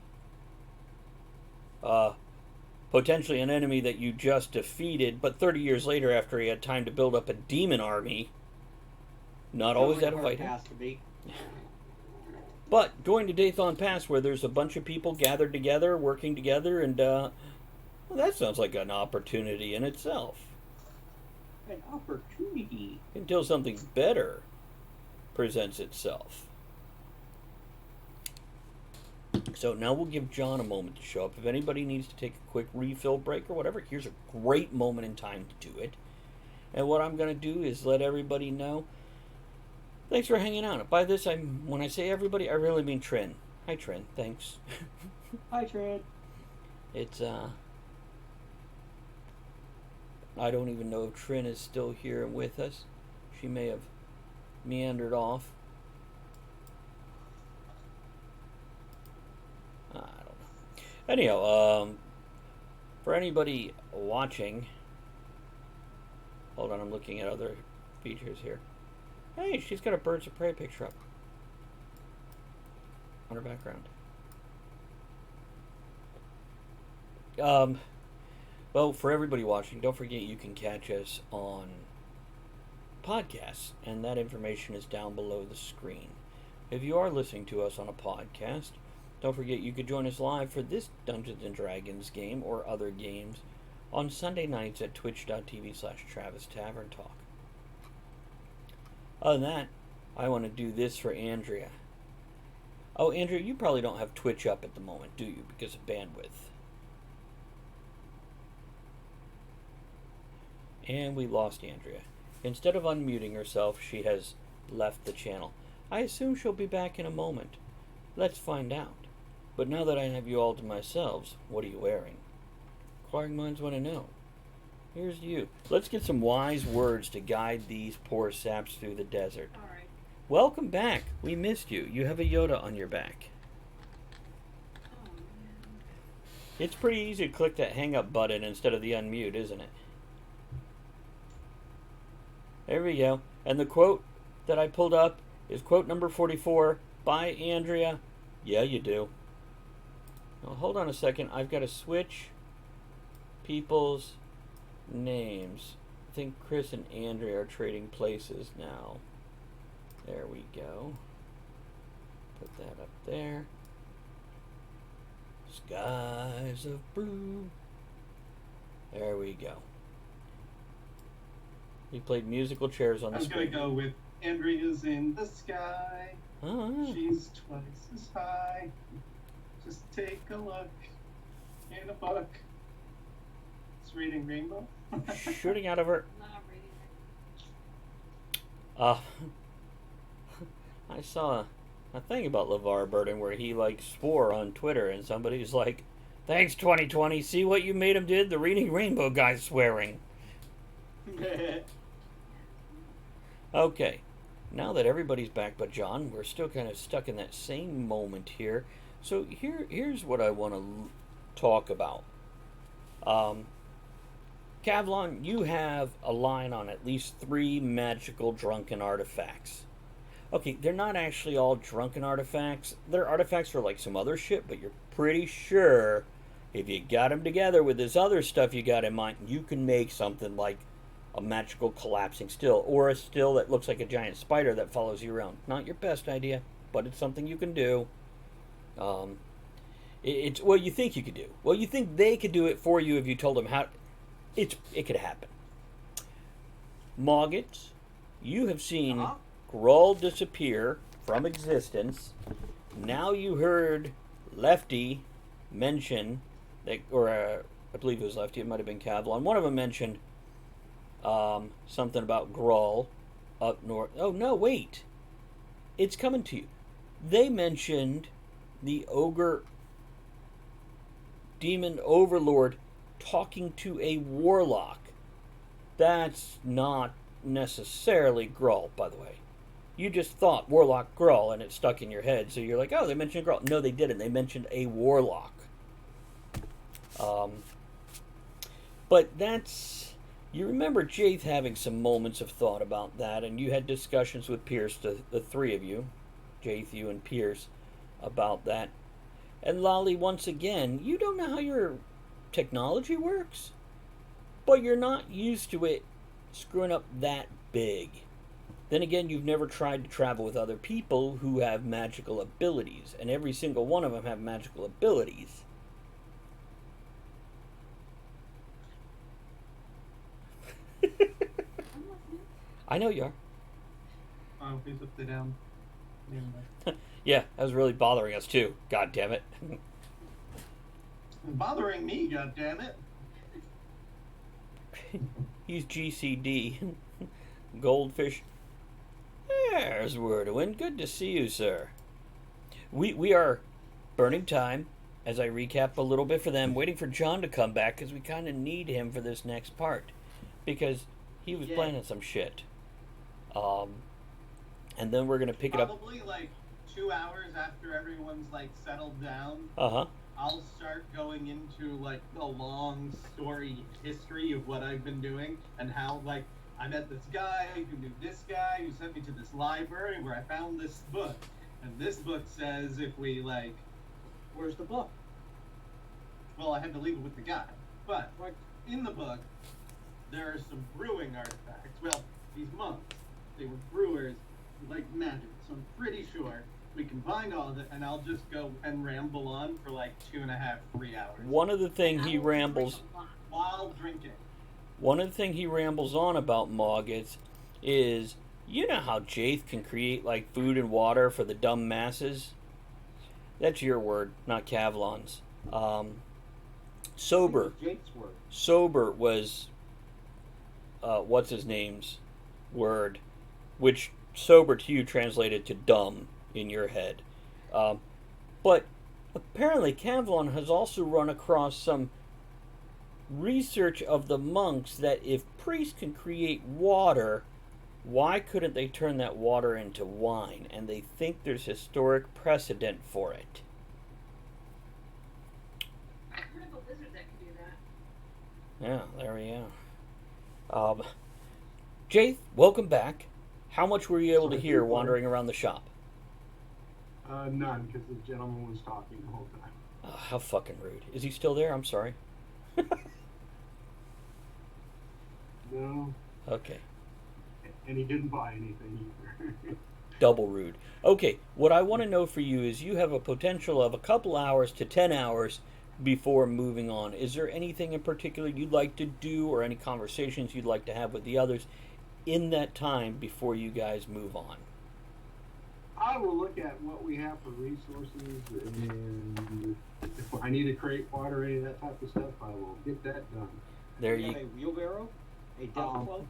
potentially an enemy that you just defeated, but 30 years later after he had time to build up a demon army, not always that Sounds like a hard inviting. pass to me. But going to Dathon Pass, where there's a bunch of people gathered together, working together, and well, that sounds like an opportunity in itself. An opportunity. Until something better presents itself. So now we'll give John a moment to show up. If anybody needs to take a quick refill break or whatever, here's a great moment in time to do it. And what I'm going to do is let everybody know. Thanks for hanging out. By this, when I say everybody, I really mean Trin. Hi, Trin. Thanks. Hi, Trent. It's, I don't even know if Trin is still here with us. She may have meandered off. I don't know. Anyhow, for anybody watching, hold on, I'm looking at other features here. Hey, she's got a Birds of Prey picture up on her background. Well, for everybody watching, don't forget you can catch us on podcasts, and that information is down below the screen. If you are listening to us on a podcast, don't forget you could join us live for this Dungeons & Dragons game or other games on Sunday nights at twitch.tv/Travis Tavern Talk. Other than that, I want to do this for Andrea. Oh, Andrea, you probably don't have Twitch up at the moment, do you? Because of bandwidth. And we lost Andrea. Instead of unmuting herself, she has left the channel. I assume she'll be back in a moment. Let's find out. But now that I have you all to myself, what are you wearing? Inquiring minds want to know. Here's you. Let's get some wise words to guide these poor saps through the desert. Alright. Welcome back. We missed you. You have a Yoda on your back. Oh, man. It's pretty easy to click that hang up button instead of the unmute, isn't it? There we go. And the quote that I pulled up is quote number 44 by Andrea. Yeah, you do. Now, hold on a second. I've got to switch people's names. I think Chris and Andrea are trading places now. There we go. Put that up there. Skies of blue. There we go. We played musical chairs on the I'm gonna screen. go with Andrea's in the sky. Oh, She's twice as high. Just take a look in a book. It's reading Rainbow. shooting out of her. Not reading it. I saw a thing about LeVar Burton where he like swore on Twitter, and somebody's like, "Thanks, 2020. See what you made him did? The Reading Rainbow guy's swearing." Okay, now that everybody's back but John, we're still kind of stuck in that same moment here. So here's what I want to talk about. Kavlon, you have a line on at least 3 magical drunken artifacts. Okay, they're not actually all drunken artifacts. They're artifacts for like some other shit, but you're pretty sure if you got them together with this other stuff you got in mind, you can make something like a magical collapsing still, or a still that looks like a giant spider that follows you around. Not your best idea, but it's something you can do. It's well, you think you could do. Well, you think they could do it for you if you told them how. It could happen. Moggits, you have seen Uh-huh. Grull disappear from existence. Now you heard Lefty mention that, or I believe it was Lefty. It might have been Kavlon. One of them mentioned something about Grull up north. Oh no, wait! It's coming to you. They mentioned the ogre demon overlord talking to a warlock. That's not necessarily Grull, by the way. You just thought Warlock Grull and it stuck in your head, so you're like, oh, they mentioned Grull. No, they didn't. They mentioned a warlock. But that's... You remember Jaith having some moments of thought about that, and you had discussions with Pierce, the three of you, Jaith, you, and Pierce, about that. And Lolly, once again, you don't know how your technology works, but you're not used to it screwing up that big. Then again, you've never tried to travel with other people who have magical abilities, and every single one of them have magical abilities. I know you are. Oh, he's upside down. Anyway. Yeah, that was really bothering us too. God damn it. Bothering me, goddammit. He's GCD. Goldfish. There's Wordwin. Good to see you, sir. We are burning time as I recap a little bit for them, waiting for John to come back because we kind of need him for this next part because he was planning some shit. And then we're gonna pick it up. Probably like 2 hours after everyone's like settled down. Uh-huh. I'll start going into like the long story history of what I've been doing and how like I met this guy who knew this guy who sent me to this library where I found this book. And this book says if we like, Where's the book? well, I had to leave it with the guy. But Right. in the book, there are some brewing artifacts. Well, these monks, they were brewers like magic. So I'm pretty sure we can find all of it, and I'll just go and ramble on for like 2.5, 3 hours One of the things he rambles while drinking. One of the things he rambles on about Moggits is, you know how Jaith can create like food and water for the dumb masses? That's your word, not Kavlon's. Sober. Jake's word. Sober was, what's his name's word, which sober to you translated to dumb in your head. But apparently Kavlon has also run across some research of the monks that if priests can create water, why couldn't they turn that water into wine? And they think there's historic precedent for it. I heard of a wizard that could do that. Yeah, there we go. Jaith, welcome back. How much were you able to hear wandering around the shop? None, because the gentleman was talking the whole time. Oh, how fucking rude. Is he still there? I'm sorry. No, Okay. and he didn't buy anything either. Double rude. Okay, what I want to know for you is you have a potential of a couple hours to 10 hours before moving on. Is there anything in particular you'd like to do or any conversations you'd like to have with the others in that time before you guys move on? I will look at what we have for resources, and if I need to create water, any of that type of stuff, I will get that done. There You you have a wheelbarrow? A death club?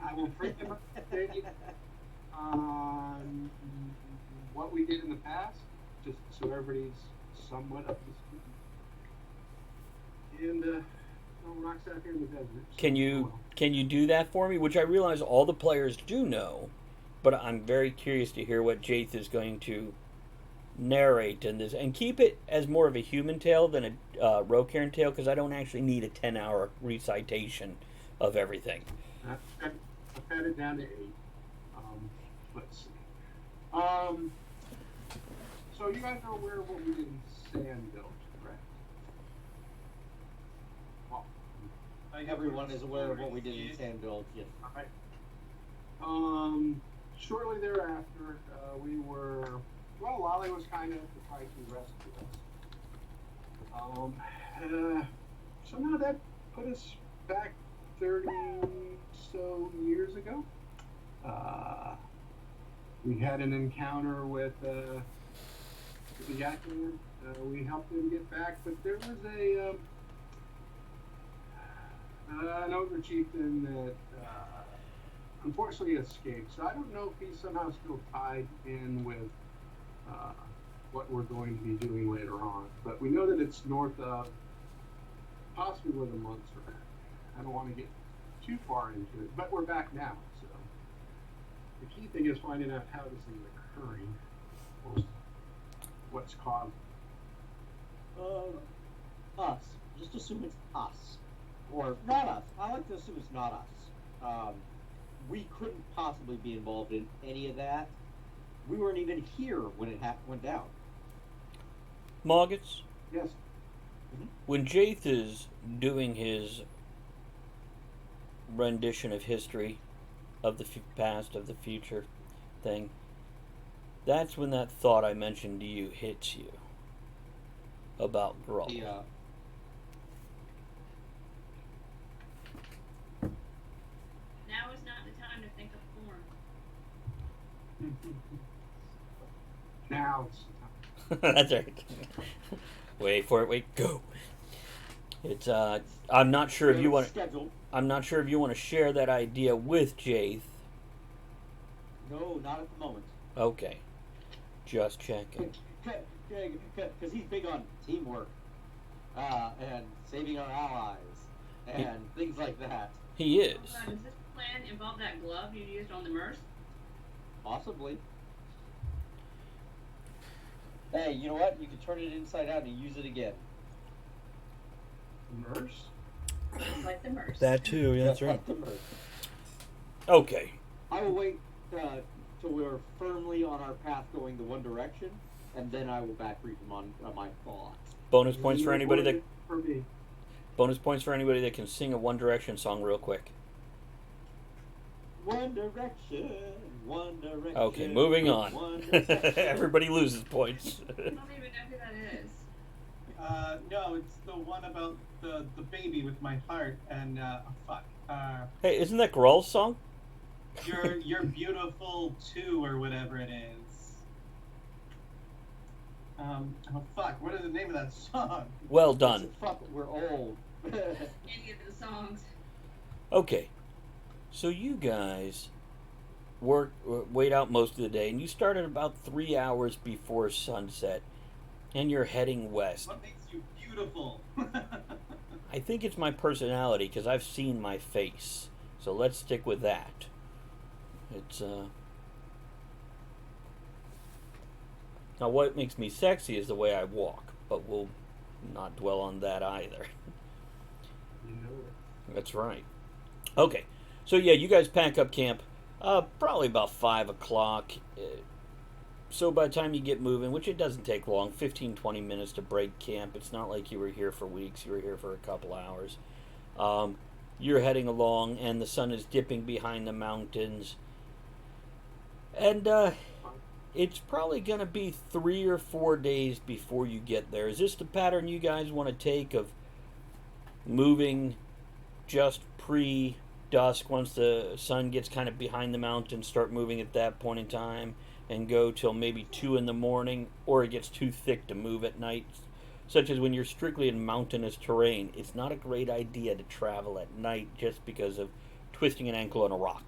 I will pretty much update on what we did in the past, just so everybody's somewhat up to speed. And rocks out here in the desert. so, Can you well. can you do that for me? Which I realize all the players do know, but I'm very curious to hear what Jaith is going to narrate in this, and keep it as more of a human tale than a Rocairn tale, because I don't actually need a 10-hour recitation of everything. I've cut it down to 8. Let's see. So you guys are aware of what we did in Sandville, correct? Well, Everyone is aware of what we did in Sandville. Yes. alright. Shortly thereafter, we were, well, Lolly was kind of the try to rescue us. Somehow that put us back 30 so years ago. We had an encounter with the Yakman. We helped him get back, but there was an ogre chieftain that unfortunately escaped. So I don't know if he's somehow still tied in with what we're going to be doing later on. But we know that it's north of possibly where the monks are at. I don't want to get too far into it, but we're back now. So the key thing is finding out how this is occurring, or what's caused. Us. Just assume it's us. Or not us. I like to assume it's not us. We couldn't possibly be involved in any of that. We weren't even here when it went down. Moggets, Yes. when Jaith is doing his rendition of history, of the past, of the future thing, that's when that thought I mentioned to you hits you about Grull. Yeah. Now is not the time to think of porn. Now it's That's right. Wait for it. Wait, go. It's I'm not sure if you want. Scheduled. I'm not sure if you want to share that idea with Jaith. No, not at the moment. Okay. Just checking. Because he's big on teamwork and saving our allies and things like that. He is. Does this plan involve that glove you used on the Merce? Possibly. Hey, you know what? You can turn it inside out and use it again. nurse. Like the Merce. That too. Yeah, that's right. Like the Merc. Okay. I will wait till we're firmly on our path going the one direction, and then I will back read them on my thoughts. Bonus points for anybody that For me. bonus points for anybody that can sing a One Direction song real quick. One direction, one direction. Okay, moving on. One direction. Everybody loses points. I don't even know who that is. No, it's the one about the baby with my heart and fuck. Hey, isn't that Grull's song? You're beautiful too, or whatever it is. Oh fuck! What is the name of that song? Well done. Fuck, we're old. Any of the songs. Okay, so you guys wait out most of the day, and you start at about 3 hours before sunset, and you're heading west. What makes you beautiful? I think it's my personality because I've seen my face, so let's stick with that. It's now what makes me sexy is the way I walk, but we'll not dwell on that either. You know it. That's right. Okay, so yeah, you guys pack up camp probably about 5 o'clock. So by the time you get moving, which it doesn't take long, 15-20 minutes to break camp. It's not like you were here for weeks. You were here for a couple hours. You're heading along, and the sun is dipping behind the mountains. And it's probably going to be 3 or 4 days before you get there. Is this the pattern you guys want to take of moving just pre-dusk, once the sun gets kind of behind the mountains, start moving at that point in time, and go till maybe 2 in the morning, or it gets too thick to move at night, such as when you're strictly in mountainous terrain? It's not a great idea to travel at night just because of twisting an ankle on a rock.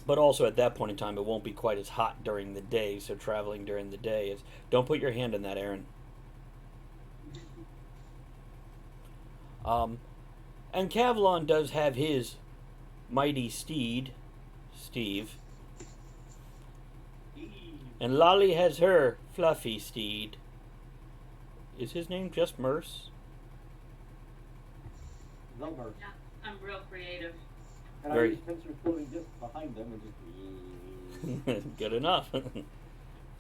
But also at that point in time, it won't be quite as hot during the day, so traveling during the day is... Don't put your hand in that, Aaron. And Kavlon does have his mighty steed, Steve. And Lolly has her fluffy steed. Is his name just Merce? No Merc. Yeah, I'm real creative. And Very- I use Spencer floating just behind them and just. Good enough. Do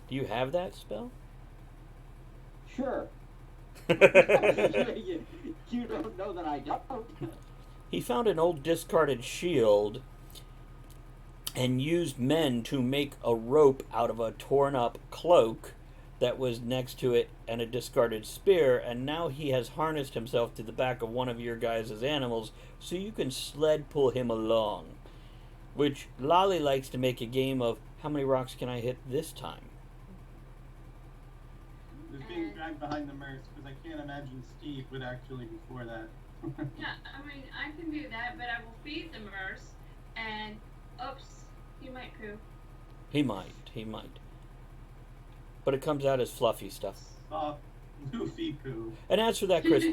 you have that spell? Sure. You don't know that I don't. He found an old discarded shield and used men to make a rope out of a torn up cloak that was next to it and a discarded spear, and now he has harnessed himself to the back of one of your guys' animals so you can sled pull him along. Which Lolly likes to make a game of how many rocks can I hit this time? It was being dragged behind the Merce because I can't imagine Steve would actually before that. Yeah, I mean, I can do that, but I will feed the Merce, and oops, he might poo. He might. But it comes out as fluffy stuff. Soft, goofy poo. And as for that, Chris,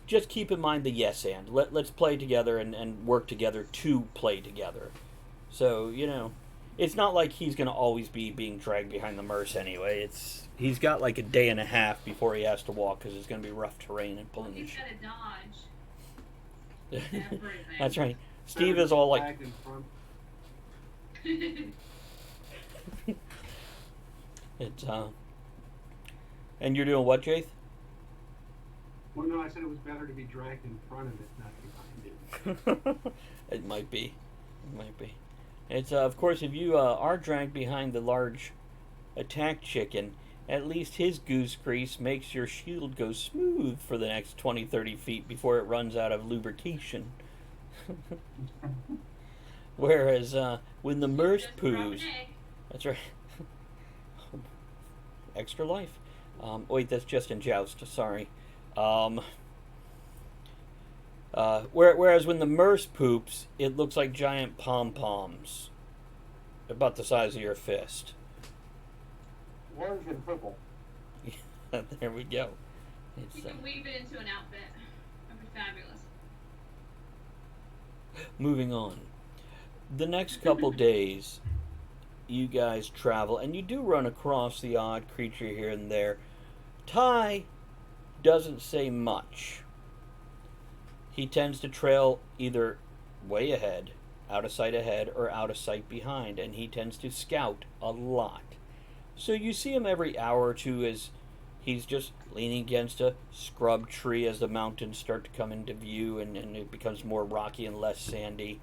just keep in mind the yes and. Let's play together and work together to play together. So, you know, it's not like he's going to always be being dragged behind the Merce anyway. He's got like a day and a half before he has to walk because it's going to be rough terrain and pulling He's his got to dodge everything. That's right. Steve is all like... Back in front. It's, And you're doing what, Jaith? Well, no, I said it was better to be dragged in front of it, not behind it. It might be. It's, of course, if you are dragged behind the large attack chicken, at least his goose grease makes your shield go smooth for the next 20-30 feet before it runs out of lubrication. Whereas when the Merce Just drop an poos... egg. That's right. Extra life. Wait, that's just in Joust. Sorry. Whereas when the Merce poops, it looks like giant pom-poms. About the size of your fist. Orange and purple. There we go. You It's, can weave it into an outfit. That'd be fabulous. moving on. The next couple days, you guys travel, and you do run across the odd creature here and there. Ty doesn't say much. He tends to trail either way ahead, out of sight ahead, or out of sight behind, and he tends to scout a lot. So you see him every hour or two as he's just leaning against a scrub tree as the mountains start to come into view and it becomes more rocky and less sandy.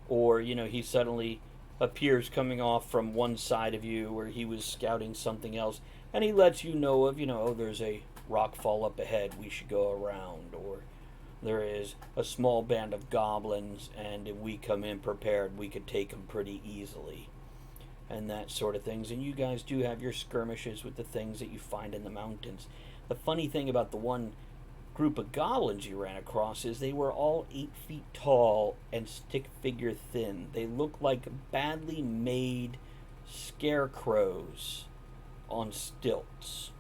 Or, you know, he suddenly appears coming off from one side of you where he was scouting something else, and he lets you know of, you know, oh, there's a rock fall up ahead, we should go around, or there is a small band of goblins, and if we come in prepared, we could take them pretty easily, and that sort of things. And you guys do have your skirmishes with the things that you find in the mountains. The funny thing about the one group of goblins you ran across is they were all 8 feet tall and stick figure thin. They looked like badly made scarecrows on stilts.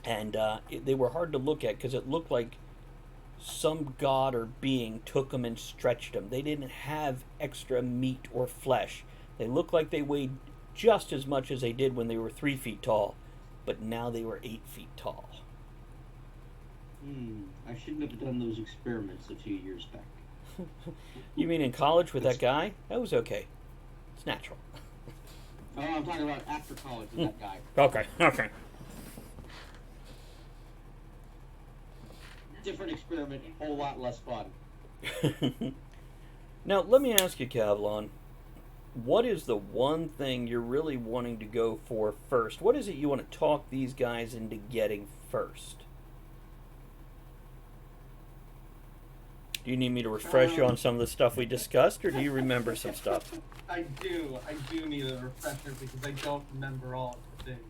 And they were hard to look at because it looked like some god or being took them and stretched them. They didn't have extra meat or flesh. They looked like they weighed just as much as they did when they were 3 feet tall, but now they were 8 feet tall. I shouldn't have done those experiments a few years back. You mean in college with that guy? That was okay. It's natural. Oh, I'm talking about after college with that guy. Okay. Different experiment, whole lot less fun. Now, let me ask you, Kavlon, what is the one thing you're really wanting to go for first? What is it you want to talk these guys into getting first? Do you need me to refresh you on some of the stuff we discussed, or do you remember some stuff? I do need a refresher because I don't remember all of the things.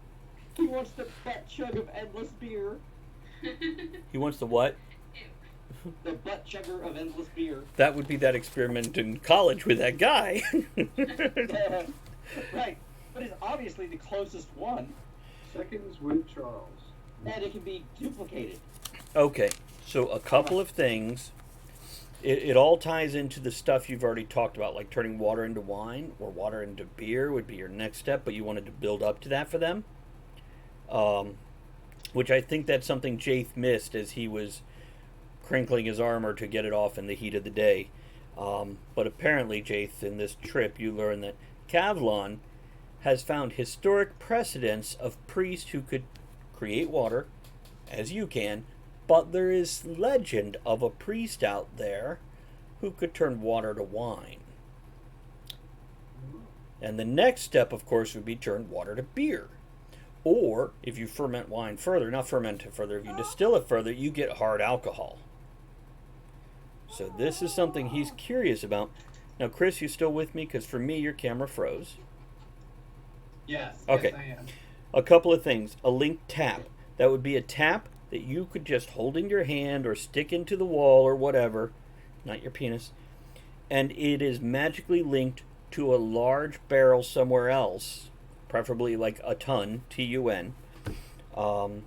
He wants the butt chug of endless beer. He wants the what? The butt chugger of endless beer. That would be that experiment in college with that guy. Right, but it's obviously the closest one. Seconds with Charles. And it can be duplicated. Okay, so a couple of things. It all ties into the stuff you've already talked about, like turning water into wine or water into beer would be your next step, but you wanted to build up to that for them. Which I think that's something Jaith missed as he was crinkling his armor to get it off in the heat of the day. But apparently, Jaith, in this trip, you learn that Kavlon has found historic precedents of priests who could create water, as you can, but there is legend of a priest out there who could turn water to wine. And the next step, of course, would be turn water to beer. Or if you ferment wine further, not ferment it further, if you distill it further, you get hard alcohol. So this is something he's curious about. Now, Chris, you still with me? Because for me, your camera froze. Yes. Okay. Yes, I am. A couple of things. A link tap. That would be a tap that you could just hold in your hand or stick into the wall or whatever. Not your penis. And it is magically linked to a large barrel somewhere else. Preferably like a ton, T-U-N. Or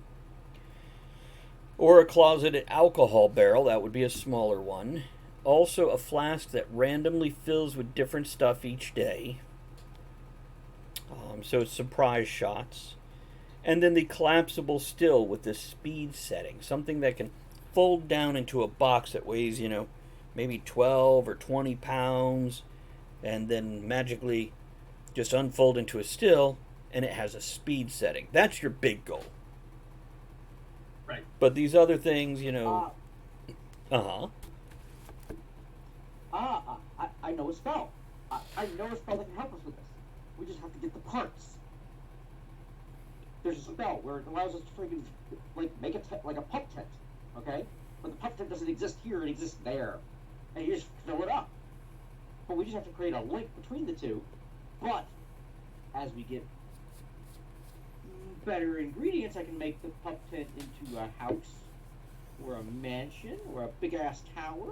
a closeted alcohol barrel. That would be a smaller one. Also a flask that randomly fills with different stuff each day. So it's surprise shots. And then the collapsible still with the speed setting. Something that can fold down into a box that weighs, maybe 12 or 20 pounds. And then magically just unfold into a still. And it has a speed setting. That's your big goal. Right. But these other things, I know a spell. I know a spell that can help us with this. We just have to get the parts. There's a spell where it allows us to freaking make a pup tent, okay? But the pup tent doesn't exist here; it exists there, and you just fill it up. But we just have to create a link between the two. But as we get better ingredients, I can make the pup tent into a house, or a mansion, or a big ass tower.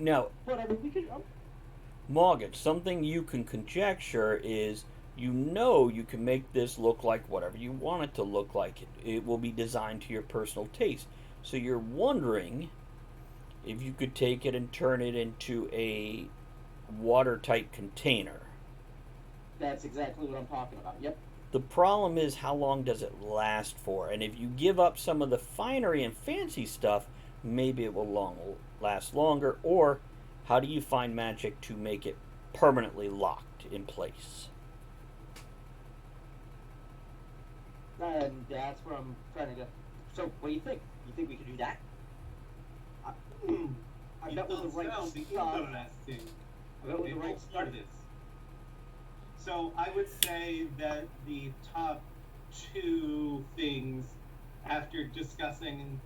Now, But I mean, we could. Morgan, something you can conjecture is you can make this look like whatever you want it to look like. It will be designed to your personal taste. So you're wondering if you could take it and turn it into a watertight container. That's exactly what I'm talking about. Yep. The problem is, how long does it last for? And if you give up some of the finery and fancy stuff, maybe it will last longer. Or how do you find magic to make it permanently locked in place? And that's what I'm trying to get. So, what do you think? You think we could do that? I met with the right Sounds stuff. interesting. I met with Okay, the right let's start stuff. this. So I would say that the top two things, after discussing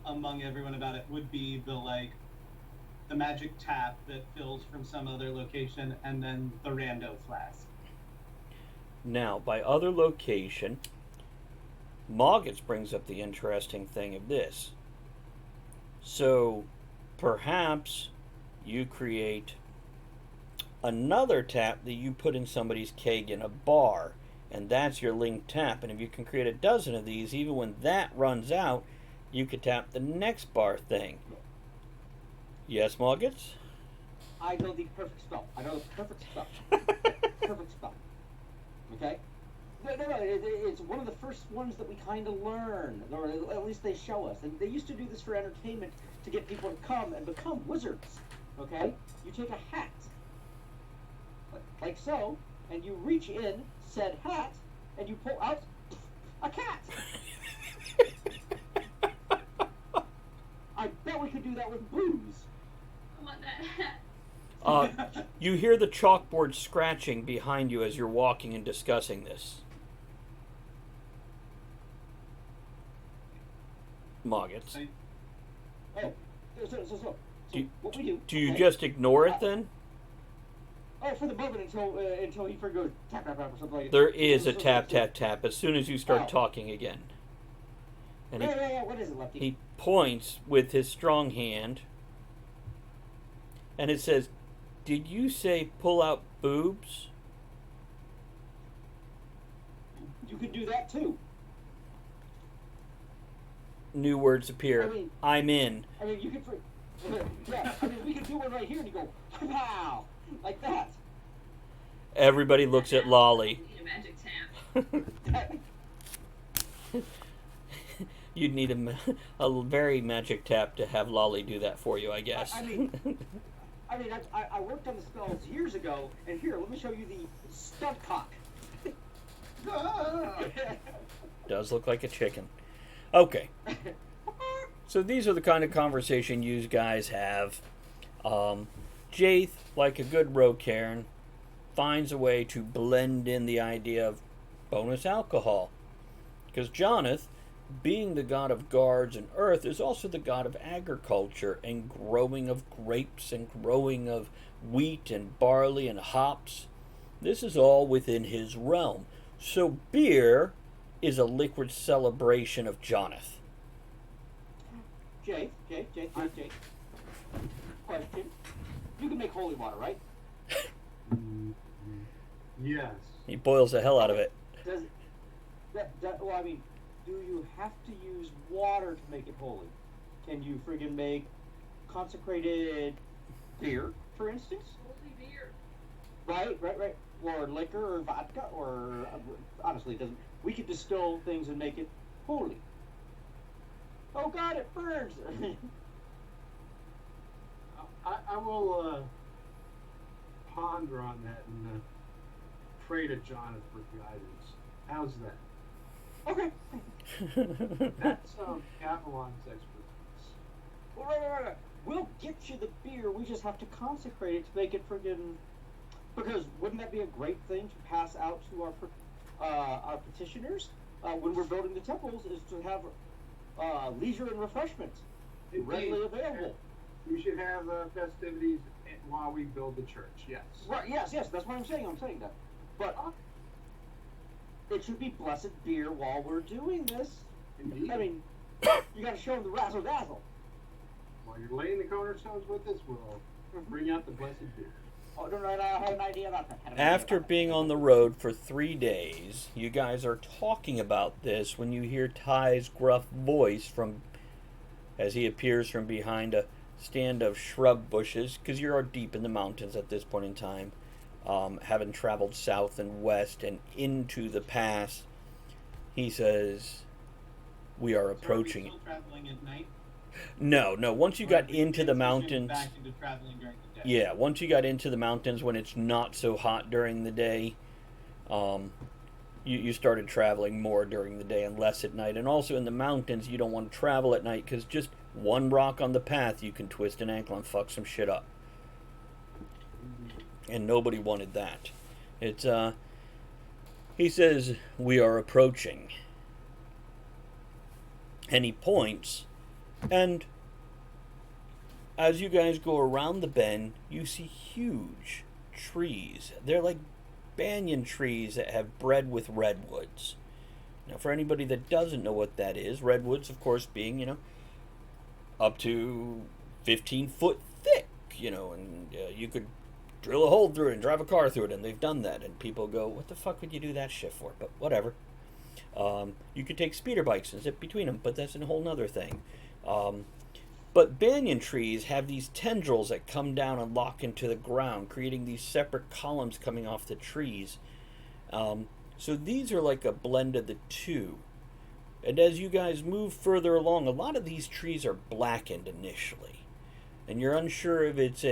among everyone about it, would be the magic tap that fills from some other location, and then the rando flask. Now, by other location, Moggets brings up the interesting thing of this. So, perhaps you create another tap that you put in somebody's keg in a bar, and that's your link tap. And if you can create a dozen of these, even when that runs out, you could tap the next bar thing. Yes, Moggets? I know the perfect spell. I know the perfect spell. Perfect spell. Okay? No, it's one of the first ones that we kind of learn, or at least they show us. And they used to do this for entertainment to get people to come and become wizards. Okay? You take a hat, like so, and you reach in said hat, and you pull out a cat. I bet we could do that with booze. I want that hat. You hear the chalkboard scratching behind you as you're walking and discussing this. Moggets. Oh, so what we do? Do you okay? just ignore it then? Oh, for the moment until he goes tap tap tap or something like that. There is a tap tap tap as soon as you start Oh. talking again. And Yeah. What is it, Lefty? he points with his strong hand, and it says, "Did you say pull out boobs?" You can do that too. New words appear. I mean- I'm in. I mean, you could. Yeah. I mean, we could do one right here, and you go pow like that. Everybody looks at Lolly. Need a magic tap. You'd need a very magic tap to have Lolly do that for you, I guess. I mean, I worked on the spells years ago, and here, let me show you the stunt cock. Does look like a chicken. Okay. So these are the kind of conversation you guys have. Jaith, like a good Rocairn, finds a way to blend in the idea of bonus alcohol. Because Jonath, being the god of guards and earth, is also the god of agriculture and growing of grapes and growing of wheat and barley and hops. This is all within his realm. So beer is a liquid celebration of Jonath. Jake. Question. You can make holy water, right? Yes. He boils the hell out of it. Does well, I mean, do you have to use water to make it holy? Can you friggin' make consecrated beer, for instance? Holy beer. Right. Or liquor or vodka or honestly, it doesn't. We could distill things and make it holy. Oh God, it burns. I will ponder on that and pray to Jonathan for guidance. How's that? Okay. That's Avalon's expertise. Well, right. We'll get you the beer. We just have to consecrate it to make it friggin'. Because wouldn't that be a great thing to pass out to our petitioners when we're building the temples? Is to have leisure and refreshment readily available. We should have festivities while we build the church. Yes. Right. Yes. That's what I'm saying. I'm saying that. But it should be blessed beer while we're doing this. Indeed. I mean, you got to show them the razzle dazzle. While you're laying the cornerstones with us, we'll bring out the blessed beer. Oh, no, I have an idea about that. After being on the road for 3 days, you guys are talking about this when you hear Ty's gruff voice as he appears from behind a stand of shrub bushes, because you're deep in the mountains at this point in time, having traveled south and west and into the pass. He says, "We are approaching." So are we still traveling at night? No. Once you got into the transition mountains, back into traveling during the day. yeah. Once you got into the mountains when it's not so hot during the day, you started traveling more during the day and less at night. And also in the mountains, you don't want to travel at night because just one rock on the path, you can twist an ankle and fuck some shit up. And nobody wanted that. It's he says, "We are approaching." And he points, and as you guys go around the bend, you see huge trees. They're like banyan trees that have bred with redwoods. Now, for anybody that doesn't know what that is, redwoods, of course, being, up to 15 foot thick, and you could drill a hole through it and drive a car through it, and they've done that. And people go, "What the fuck would you do that shit for?" But whatever. You could take speeder bikes and zip between them, but that's a whole nother thing. But banyan trees have these tendrils that come down and lock into the ground, creating these separate columns coming off the trees. So these are like a blend of the two. And as you guys move further along, a lot of these trees are blackened initially. And you're unsure if it's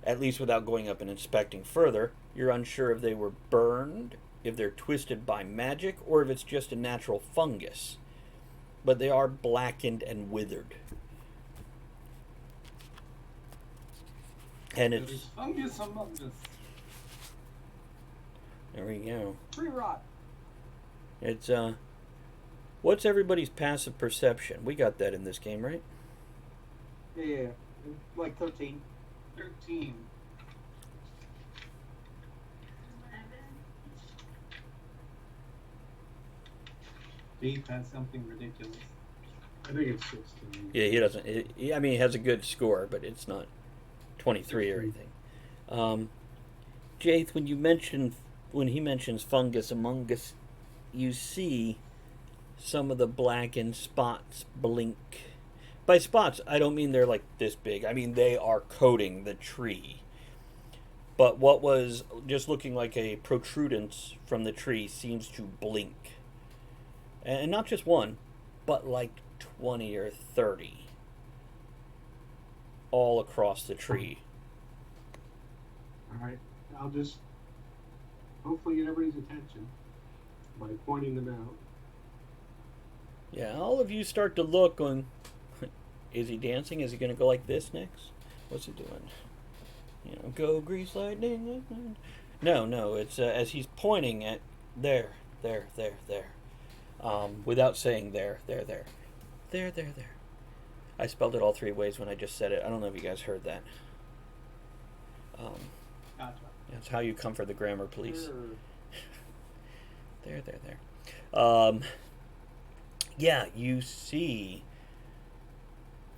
at least without going up and inspecting further, you're unsure if they were burned, if they're twisted by magic, or if it's just a natural fungus. But they are blackened and withered. And There it's... is fungus among us. There we go. Tree rot. It's, what's everybody's passive perception? We got that in this game, right? Yeah. Like 13. 13. 11. Beef has something ridiculous. I think it's 16. Yeah, he doesn't... he has a good score, but it's not 23 or anything. Jaith, when he mentions fungus among us, you see some of the blackened spots blink. By spots, I don't mean they're like this big. I mean they are coating the tree. But what was just looking like a protrudence from the tree seems to blink. And not just one, but like 20 or 30. All across the tree. All right. I'll just hopefully get everybody's attention by pointing them out. Yeah, all of you start to look on... Is he dancing? Is he going to go like this next? What's he doing? Go grease lightning. No, it's as he's pointing at there. without saying there. I spelled it all three ways when I just said it. I don't know if you guys heard that. Gotcha. That's how you come for the grammar police. There. Yeah, you see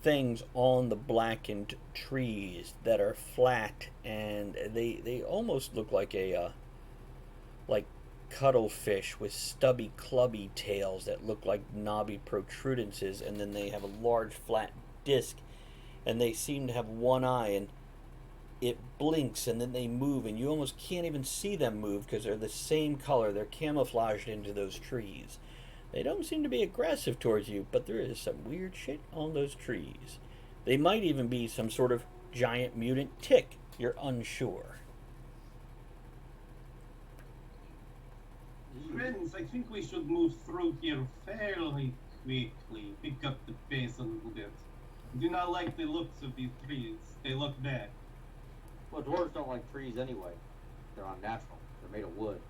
things on the blackened trees that are flat, and they almost look like like cuttlefish with stubby, clubby tails that look like knobby protrudences, and then they have a large flat disc, and they seem to have one eye, and it blinks, and then they move, and you almost can't even see them move because they're the same color. They're camouflaged into those trees. They don't seem to be aggressive towards you, but there is some weird shit on those trees. They might even be some sort of giant mutant tick. You're unsure. Friends, I think we should move through here fairly quickly. Pick up the pace a little bit. I do not like the looks of these trees. They look bad. Well, dwarves don't like trees anyway. They're unnatural. They're made of wood.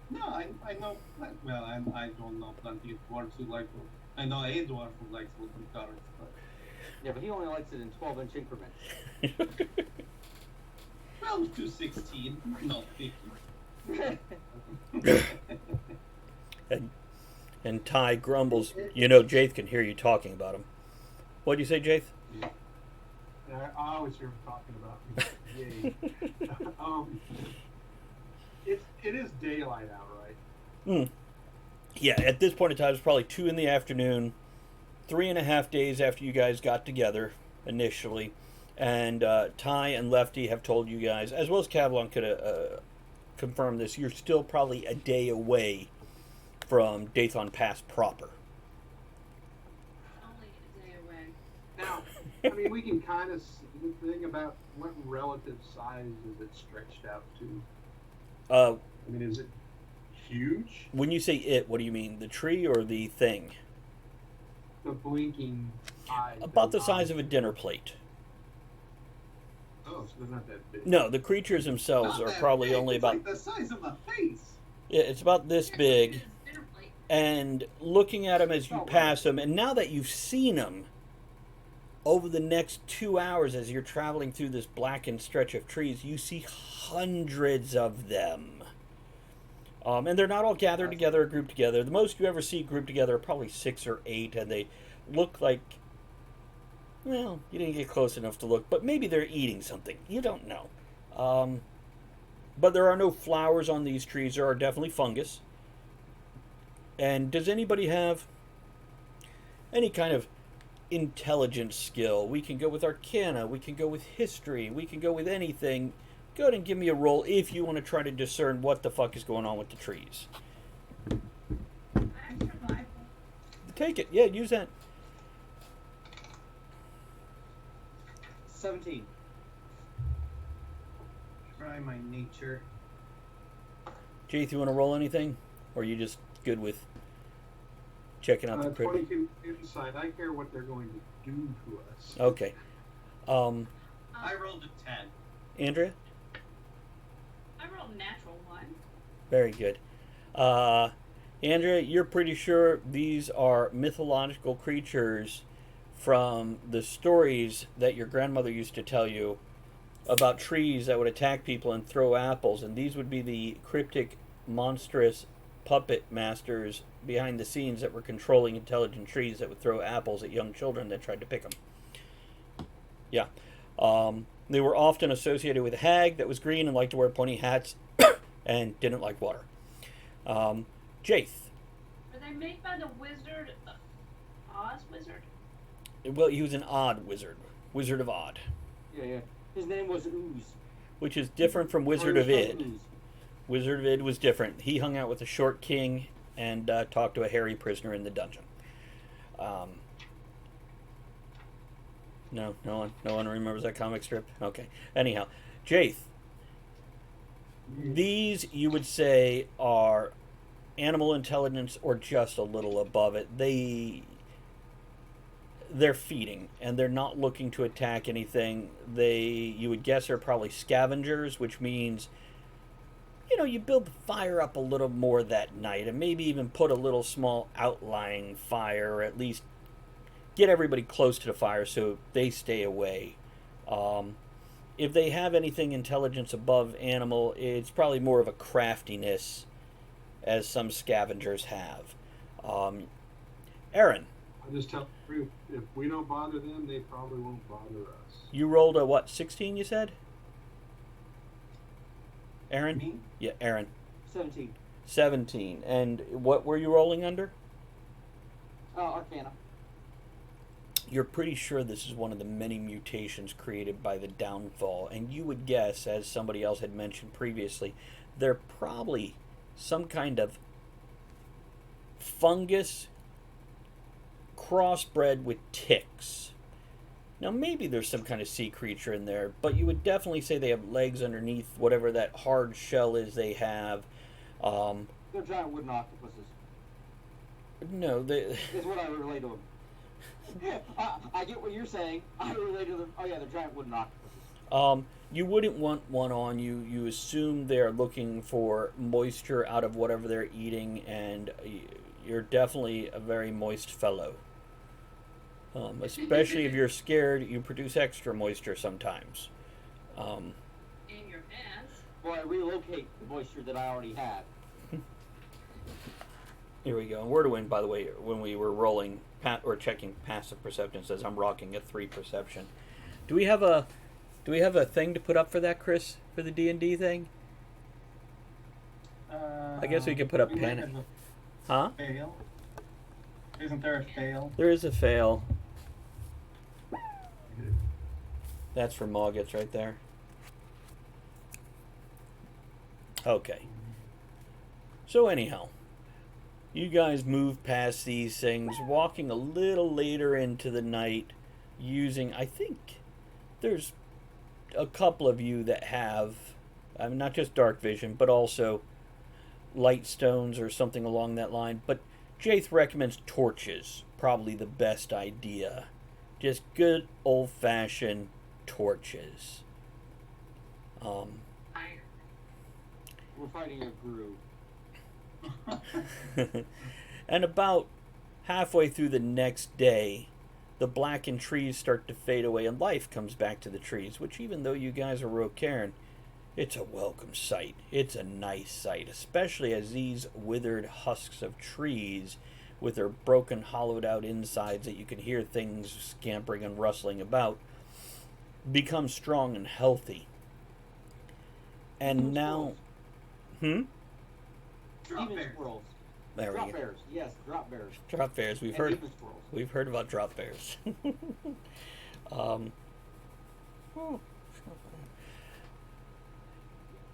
No, I know. Well, I don't know plenty of dwarves who like wood. I know a dwarf who likes wooden cars, but Yeah, but he only likes it in 12-inch increments. 12 to 16, not 50. And Ty grumbles. You know, Jaith can hear you talking about him. What'd you say, Jaith? I always hear him talking about me. Yay. It is daylight out, right? Yeah, at this point in time, it's probably 2 in the afternoon, 3.5 days after you guys got together initially. And Ty and Lefty have told you guys, as well as Kavlon could confirm this, you're still probably a day away from Dathon Pass proper. Only a day away. Now, I mean, we can kind of think about what relative size is it stretched out to. I mean, is it huge? When you say it, what do you mean? The tree or the thing? The blinking eye. About the size of a dinner plate. Oh, so they're not that big. No, the creatures themselves Not are that probably big, only it's about... like the size of a face. Yeah, it's about this big. Dinner plate. And looking at them as you Oh, pass them, and now that you've seen them, over the next 2 hours as you're traveling through this blackened stretch of trees, you see hundreds of them. And they're not all gathered together or grouped together. The most you ever see grouped together are probably 6 or 8, and they look like, well, you didn't get close enough to look, but maybe they're eating something. You don't know. But there are no flowers on these trees. There are definitely fungus. And does anybody have any kind of intelligence skill? We can go with Arcana. We can go with History. We can go with anything. Go ahead and give me a roll if you want to try to discern what the fuck is going on with the trees. I have survival. Take it. Yeah, use that. 17. Try my nature. Jaith, you want to roll anything? Or are you just good with checking out the 20 pretty? inside. I care what they're going to do to us. Okay. I rolled a 10. Andrea? I rolled a natural 1. Very good. Andrea, you're pretty sure these are mythological creatures from the stories that your grandmother used to tell you about trees that would attack people and throw apples, and these would be the cryptic, monstrous puppet masters behind the scenes that were controlling intelligent trees that would throw apples at young children that tried to pick them. Yeah. They were often associated with a hag that was green and liked to wear pointy hats and didn't like water. Jaith. Were they made by the wizard, Oz wizard? Well, he was an odd wizard. Wizard of Odd. Yeah. His name was Ooze. Which is different from Wizard of Id. Wizard of Id was different. He hung out with a short king and talked to a hairy prisoner in the dungeon. No one remembers that comic strip? Okay. Anyhow, Jaith. These, you would say, are animal intelligence or just a little above it. They're feeding, and they're not looking to attack anything. You would guess, are probably scavengers, which means you build the fire up a little more that night and maybe even put a little small outlying fire, or at least get everybody close to the fire so they stay away. If they have anything intelligence above animal, it's probably more of a craftiness, as some scavengers have. Aaron, I just tell you, if we don't bother them, they probably won't bother us. you rolled a what, 16 you said? Aaron? Me? Yeah, Aaron. 17. 17. And what were you rolling under? Arcana. You're pretty sure this is one of the many mutations created by the downfall, and you would guess, as somebody else had mentioned previously, they're probably some kind of fungus crossbred with ticks. Now, maybe there's some kind of sea creature in there, but you would definitely say they have legs underneath whatever that hard shell is they have. They're giant wooden octopuses. No, they... Is what I relate to them. I get what you're saying. I relate to them. Oh yeah, they're giant wooden octopuses. You wouldn't want one on you. You assume they're looking for moisture out of whatever they're eating, and you're definitely a very moist fellow. Especially if you're scared, you produce extra moisture sometimes. In your pants. Well, I relocate the moisture that I already had. Here we go. And Wordwin, by the way, when we were rolling or checking passive perception, says I'm rocking a 3 perception. Do we have a thing to put up for that, Chris, for the D&D thing? I guess we could put up we might panic. have a Huh? Fail. Isn't there a fail? There is a fail. That's for Moggets right there. Okay. So anyhow, you guys move past these things, walking a little later into the night, using, I think, there's a couple of you that have, I mean, not just dark vision, but also light stones or something along that line. But Jaith recommends torches, probably the best idea. Just good old-fashioned torches. Fire. We're fighting a Gru. And about halfway through the next day, the blackened trees start to fade away and life comes back to the trees, which, even though you guys are Rocairn, it's a welcome sight. It's a nice sight, especially as these withered husks of trees with their broken, hollowed out insides that you can hear things scampering and rustling about become strong and healthy. And now... Drop Demon bears. squirrels. There Drop we go. bears. Yes, drop bears. Drop bears. And demon squirrels. We've heard about drop bears.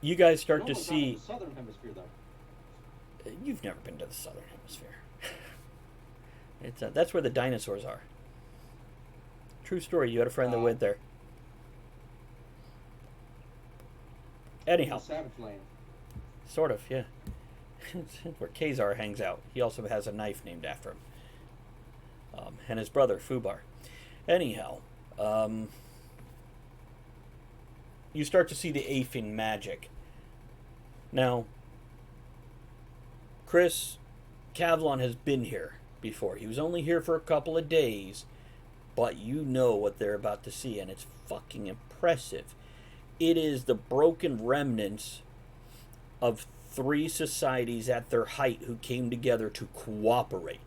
You guys start to Normally not in see. the southern hemisphere, though. You've never been to the southern hemisphere. It's that's where the dinosaurs are. True story. You had a friend that went there. Anyhow, The Savage Land. sort of, yeah. It's where Kazar hangs out. He also has a knife named after him. And his brother, Fubar. Anyhow, you start to see the Aphing magic. Now, Chris, Kavlon has been here before. He was only here for a couple of days, but you know what they're about to see, and it's fucking impressive. It is the broken remnants of 3 societies at their height who came together to cooperate.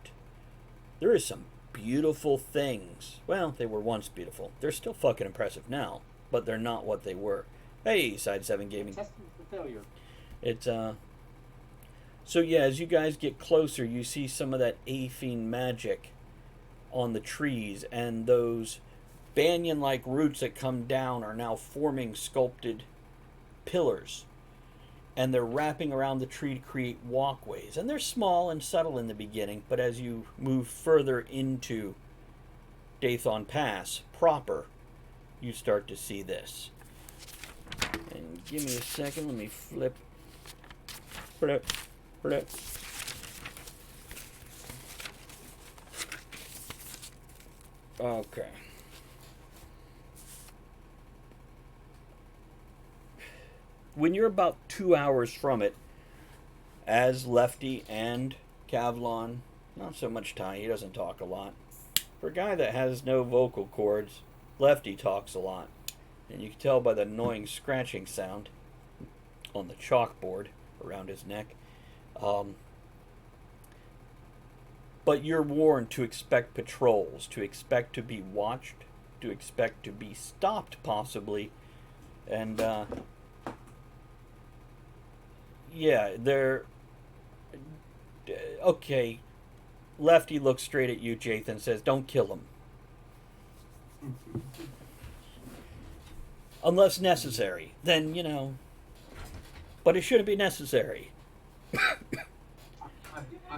There is some beautiful things. Well, they were once beautiful. They're still fucking impressive now, but they're not what they were. Hey, Side 7 Gaming. Testament to failure. It's, So yeah, as you guys get closer, you see some of that Aphine magic on the trees, and those banyan-like roots that come down are now forming sculpted pillars. And they're wrapping around the tree to create walkways. And they're small and subtle in the beginning, but as you move further into Dathon Pass proper, you start to see this. And give me a second, let me flip. Flip. Okay. when you're about 2 hours from it, as Lefty and Kavlon, not so much Ty, he doesn't talk a lot. For a guy that has no vocal cords, Lefty talks a lot. And you can tell by the annoying scratching sound on the chalkboard around his neck. But you're warned to expect patrols, to expect to be watched, to expect to be stopped possibly. And, yeah, they're... Okay, Lefty looks straight at you, Jathan, and says, don't kill him. Unless necessary. Then, you know... But it shouldn't be necessary. I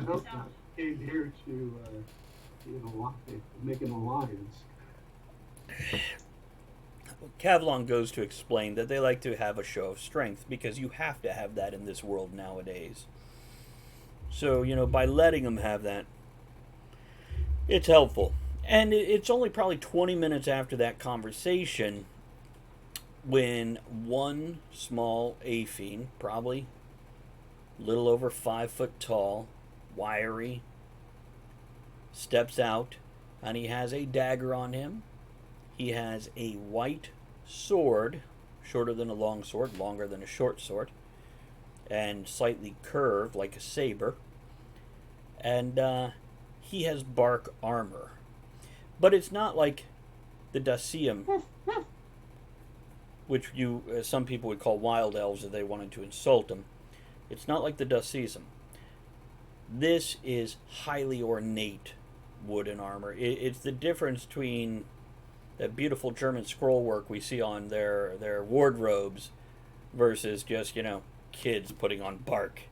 hope not. Came here to make an alliance. Kavlon goes to explain that they like to have a show of strength because you have to have that in this world nowadays. So, you know, by letting them have that, it's helpful. And it's only probably 20 minutes after that conversation when one small Aphene, probably a little over 5 foot tall, wiry, steps out, and he has a dagger on him. He has a white sword, shorter than a long sword, longer than a short sword, and slightly curved like a saber. And he has bark armor. But it's not like the Dacium, which some people would call wild elves if they wanted to insult them. It's not like the Dacism. This is highly ornate wooden armor. It's the difference between that beautiful German scroll work we see on their wardrobes versus just, you know, kids putting on bark.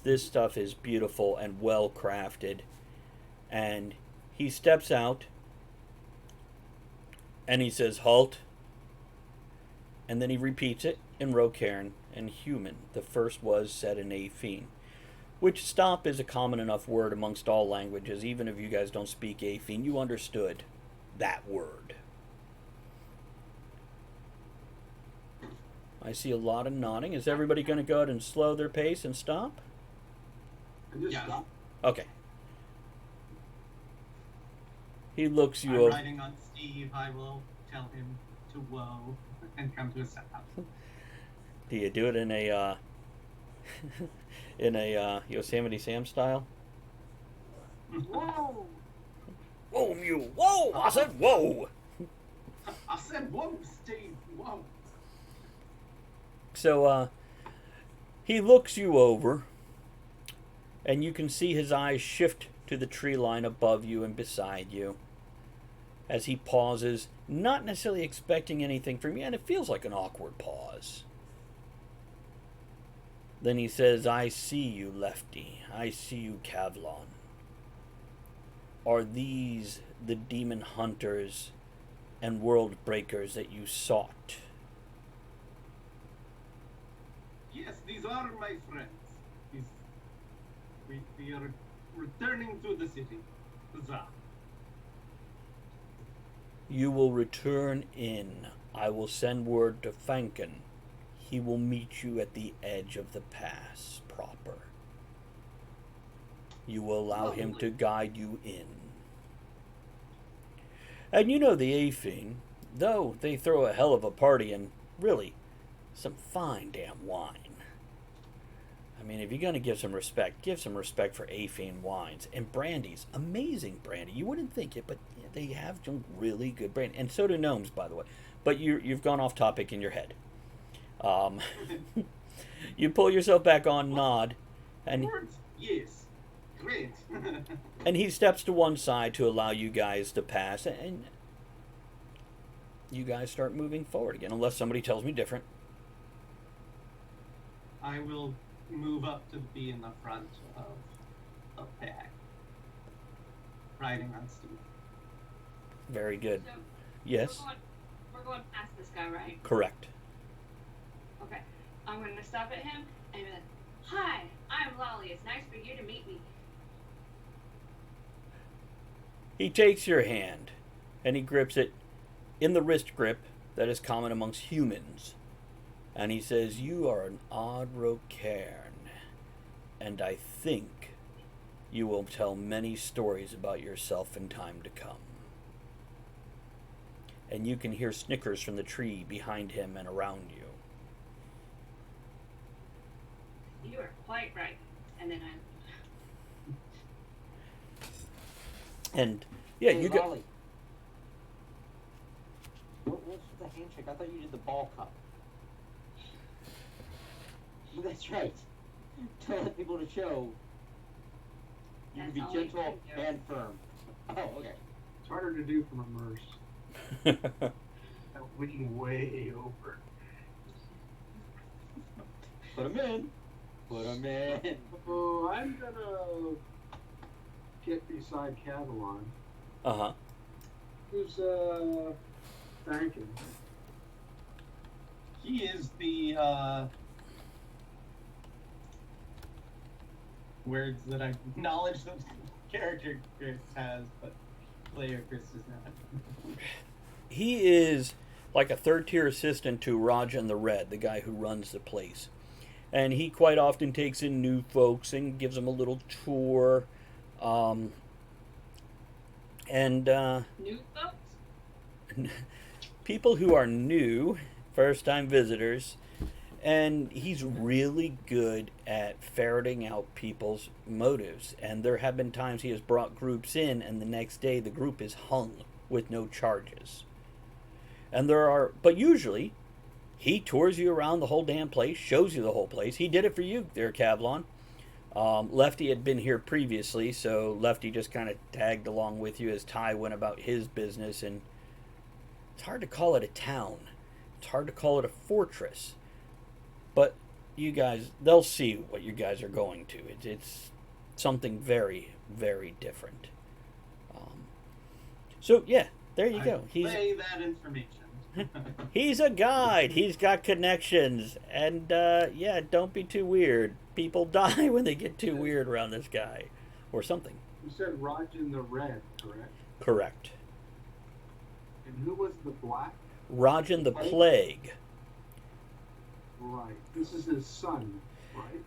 This stuff is beautiful and well crafted. And he steps out and he says, halt. And then he repeats it in Rocairn and human. The first was said in Aphene. Which stop is a common enough word amongst all languages. Even if you guys don't speak Aphene, you understood that word. I see a lot of nodding. Is everybody going to go ahead and slow their pace and stop? And just Yeah. stop. Okay. He looks you I'm over. riding on Steve. I will tell him to whoa and come to a stop. Do you do it in a in a Yosemite Sam style? Whoa! Whoa, Mew! Whoa! I said whoa! I said whoa, Steve. Whoa. So, he looks you over, and you can see his eyes shift to the tree line above you and beside you as he pauses, not necessarily expecting anything from you, and it feels like an awkward pause. Then he says, I see you, Lefty. I see you, Kavlon. Are these the demon hunters and world breakers that you sought? Yes, these are my friends. We are returning to the city. Huzzah. You will return in. I will send word to Fankin. He will meet you at the edge of the pass proper. You will allow him to guide you in. And you know the Aphene, though they throw a hell of a party and, really, some fine damn wine. I mean, if you're going to give some respect for Aphene wines. And brandies, amazing brandy. You wouldn't think it, but they have some really good brandy. And so do gnomes, by the way. But you've gone off topic in your head. You pull yourself back on, nod, and Words? Yes. Great. and he steps to one side to allow you guys to pass, and you guys start moving forward again, unless somebody tells me different. I will move up to be in the front of the pack. Riding on Steve. Very good. So Yes, we're going past this guy, right? correct. Okay. I'm going to stop at him and be like, hi, I'm Lolly. It's nice for you to meet me. He takes your hand, and he grips it in the wrist grip that is common amongst humans. And he says, "You are an odd Rocairn, and I think you will tell many stories about yourself in time to come." And you can hear snickers from the tree behind him and around you. You are quite right. And then And yeah, Hey, you got. Lolly. What's the handshake? I thought you did the ball cup. That's right. Don't let people to show. You can be That's all you gentle can do. and firm. Oh, okay. It's harder to do from a Merce. I'm leaning way over. Put him in. Put him in. Oh, I'm gonna get beside Catalan, Uh-huh. who's thanking. He is the words that I knowledge that character Chris has, but player Chris does not. He is like a third-tier assistant to Rajan the Red, the guy who runs the place. And he quite often takes in new folks and gives them a little tour. new folks? People who are new, first-time visitors, and he's really good at ferreting out people's motives. And there have been times he has brought groups in, and the next day the group is hung with no charges. And but usually, he tours you around the whole damn place, shows you the whole place. He did it for you there, Kavlon. Lefty had been here previously, so Lefty just kind of tagged along with you as Ty went about his business. And it's hard to call it a town. It's hard to call it a fortress. But you guys, they'll see what you guys are going to. It's something very, very different. So, yeah, there you go. Play that information. He's a guide. He's got connections. And, yeah, don't be too weird. People die when they get too weird around this guy. Or something. You said Rajan the Red, correct? Correct. And who was the black? Rajan the Plague Right. This is his son, right?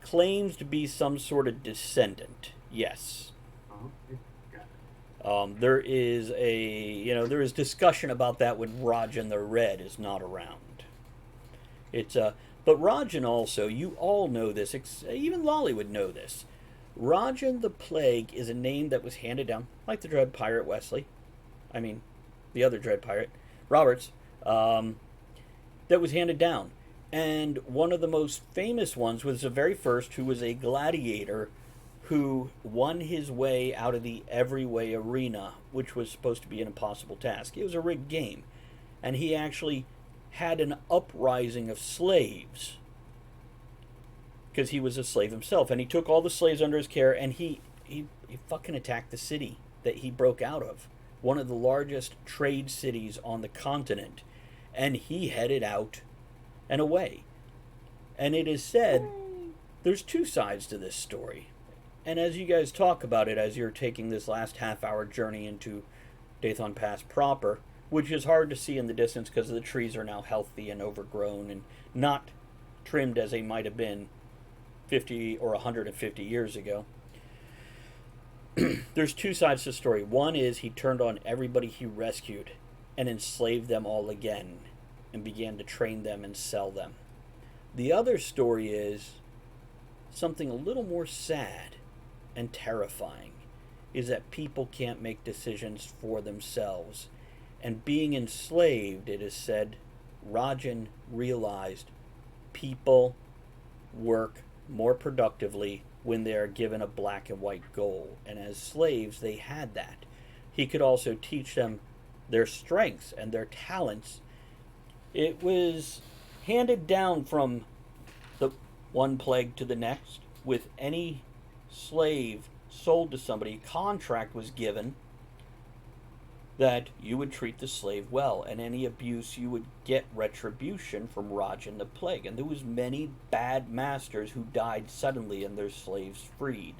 claims to be some sort of descendant. Yes. Oh, okay. Got it. There is discussion about that when Rajan the Red is not around. But Rajan also, you all know this, even Lolly would know this. Rajan the Plague is a name that was handed down, like the Dread Pirate Wesley. I mean, the other Dread Pirate, Roberts, that was handed down. And one of the most famous ones was the very first, who was a gladiator who won his way out of the Everyway Arena, which was supposed to be an impossible task. It was a rigged game. And he actually had an uprising of slaves, because he was a slave himself. And he took all the slaves under his care, and he fucking attacked the city that he broke out of, one of the largest trade cities on the continent. And he headed out and away. And it is said there's two sides to this story. And as you guys talk about it, as you're taking this last half-hour journey into Dathon Pass proper, which is hard to see in the distance because the trees are now healthy and overgrown and not trimmed as they might have been 50 or 150 years ago. There's two sides to the story. One is he turned on everybody he rescued and enslaved them all again and began to train them and sell them. The other story is something a little more sad and terrifying, is that people can't make decisions for themselves. And being enslaved, it is said, Rajan realized people work more productively when they are given a black and white goal. And as slaves, they had that. He could also teach them their strengths and their talents. It was handed down from the one plague to the next. With any slave sold to somebody, a contract was given that you would treat the slave well, and any abuse you would get retribution from Rajan the Plague. And there was many bad masters who died suddenly and their slaves freed.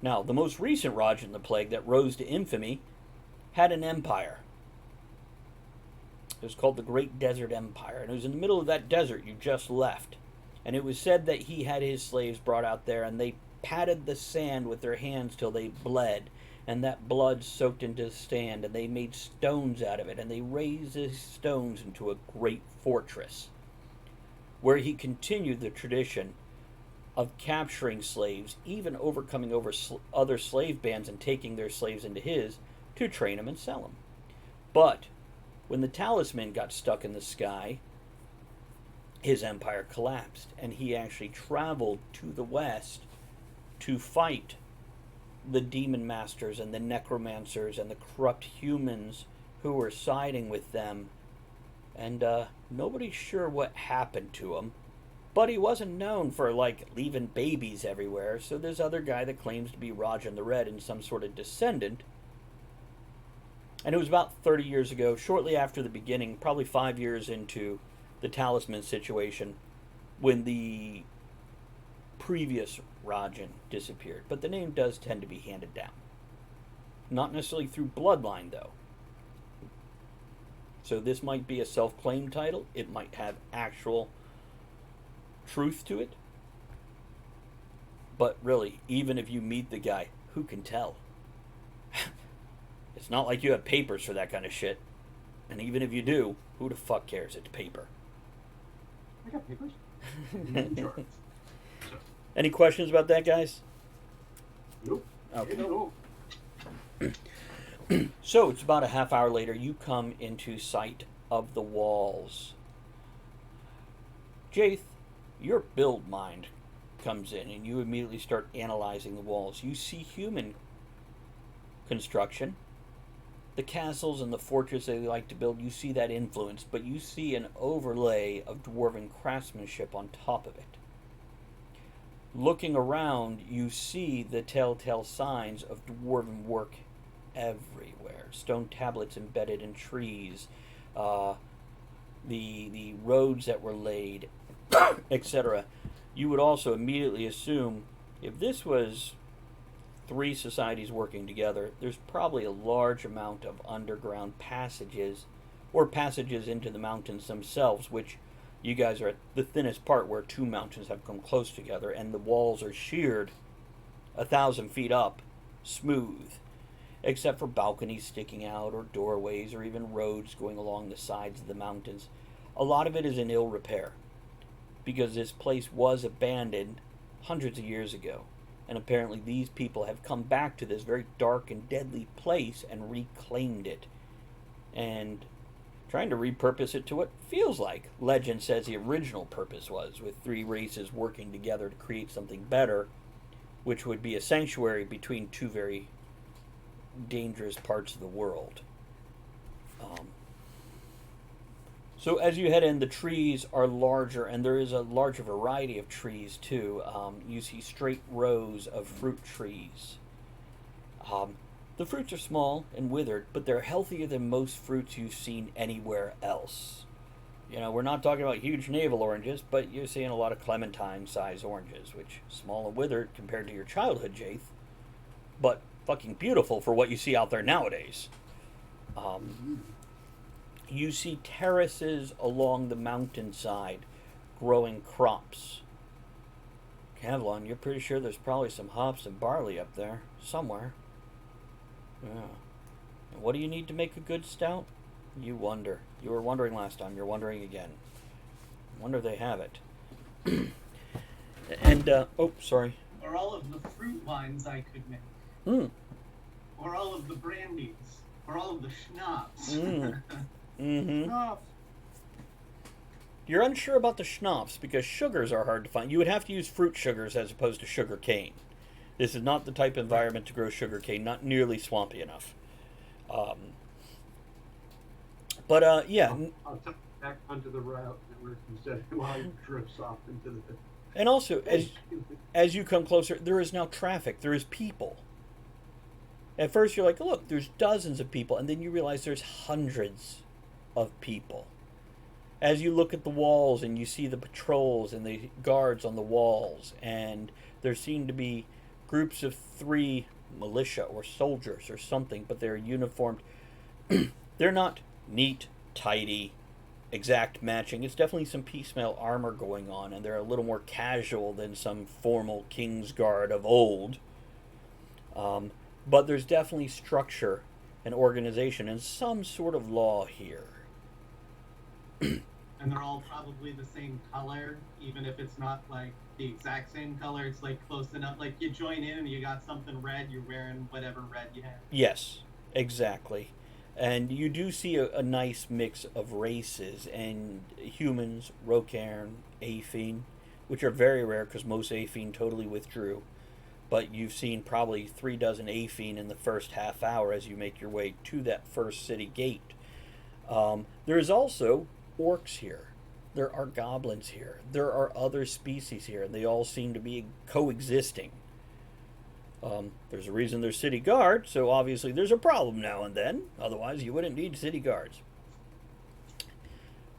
Now, the most recent Rajan the Plague that rose to infamy had an empire. It was called the Great Desert Empire, and it was in the middle of that desert you just left. And it was said that he had his slaves brought out there, and they patted the sand with their hands till they bled, and that blood soaked into the sand, and they made stones out of it, and they raised these stones into a great fortress, where he continued the tradition of capturing slaves, even overcoming over other slave bands and taking their slaves into his to train them and sell them. But when the talisman got stuck in the sky, his empire collapsed, and he actually traveled to the west to fight the demon masters and the necromancers and the corrupt humans who were siding with them. And nobody's sure what happened to him, but he wasn't known for like leaving babies everywhere. So there's other guy that claims to be Rajan the Red and some sort of descendant. And it was about 30 years ago, shortly after the beginning, probably 5 years into the talisman situation, when the previous Rajan disappeared. But the name does tend to be handed down. Not necessarily through bloodline, though. So this might be a self-claimed title. It might have actual truth to it. But really, even if you meet the guy, who can tell? It's not like you have papers for that kind of shit. And even if you do, who the fuck cares? It's paper. I got papers. Sure. Any questions about that, guys? Nope. Okay. Nope. So it's about a half hour later, you come into sight of the walls. Jaith, your build mind comes in, and you immediately start analyzing the walls. You see human construction. The castles and the fortress they like to build, you see that influence, but you see an overlay of dwarven craftsmanship on top of it. Looking around, you see the telltale signs of dwarven work everywhere. Stone tablets embedded in trees, the roads that were laid, etc. You would also immediately assume if this was 3 societies working together, there's probably a large amount of underground passages or passages into the mountains themselves, which you guys are at the thinnest part where 2 mountains have come close together and the walls are sheared 1,000 feet up, smooth, except for balconies sticking out or doorways or even roads going along the sides of the mountains. A lot of it is in ill repair because this place was abandoned hundreds of years ago. And apparently these people have come back to this very dark and deadly place and reclaimed it. And trying to repurpose it to what feels like legend says the original purpose was, with 3 races working together to create something better, which would be a sanctuary between 2 very dangerous parts of the world. So as you head in, the trees are larger, and there is a larger variety of trees too. You see straight rows of fruit trees. The fruits are small and withered, but they're healthier than most fruits you've seen anywhere else. You know, we're not talking about huge navel oranges, but you're seeing a lot of clementine-sized oranges, which small and withered compared to your childhood, Jaith, but fucking beautiful for what you see out there nowadays. You see terraces along the mountainside growing crops. Kavlon, you're pretty sure there's probably some hops and barley up there somewhere. Yeah. And what do you need to make a good stout? You wonder. You were wondering last time. You're wondering again. Wonder they have it. And, oh, sorry. Or all of the fruit wines I could make. Or all of the brandies. Or all of the schnapps. You're unsure about the schnapps because sugars are hard to find. You would have to use fruit sugars as opposed to sugar cane. This is not the type of environment to grow sugar cane, not nearly swampy enough. Yeah. I'll tuck back onto the route where you said while it drifts off into the... And also, as you come closer, there is now traffic. There is people. At first you're like, look, there's dozens of people. And then you realize there's hundreds of people. As you look at the walls and you see the patrols and the guards on the walls, and there seem to be groups of 3 militia or soldiers or something, but they're uniformed. They're not neat, tidy, exact matching. It's definitely some piecemeal armor going on, and they're a little more casual than some formal Kingsguard of old. But there's definitely structure and organization and some sort of law here. And they're all probably the same color, even if it's not like the exact same color. It's like close enough. Like you join in and you got something red, you're wearing whatever red you have. Yes, exactly. And you do see a nice mix of races and humans, Rocairn, Aphine, which are very rare because most Aphine totally withdrew. But you've seen probably 3 dozen Aphine in the first half hour as you make your way to that first city gate. There is also orcs here. There are goblins here. There are other species here, and they all seem to be coexisting. There's a reason there's city guards, so obviously there's a problem now and then. Otherwise, you wouldn't need city guards.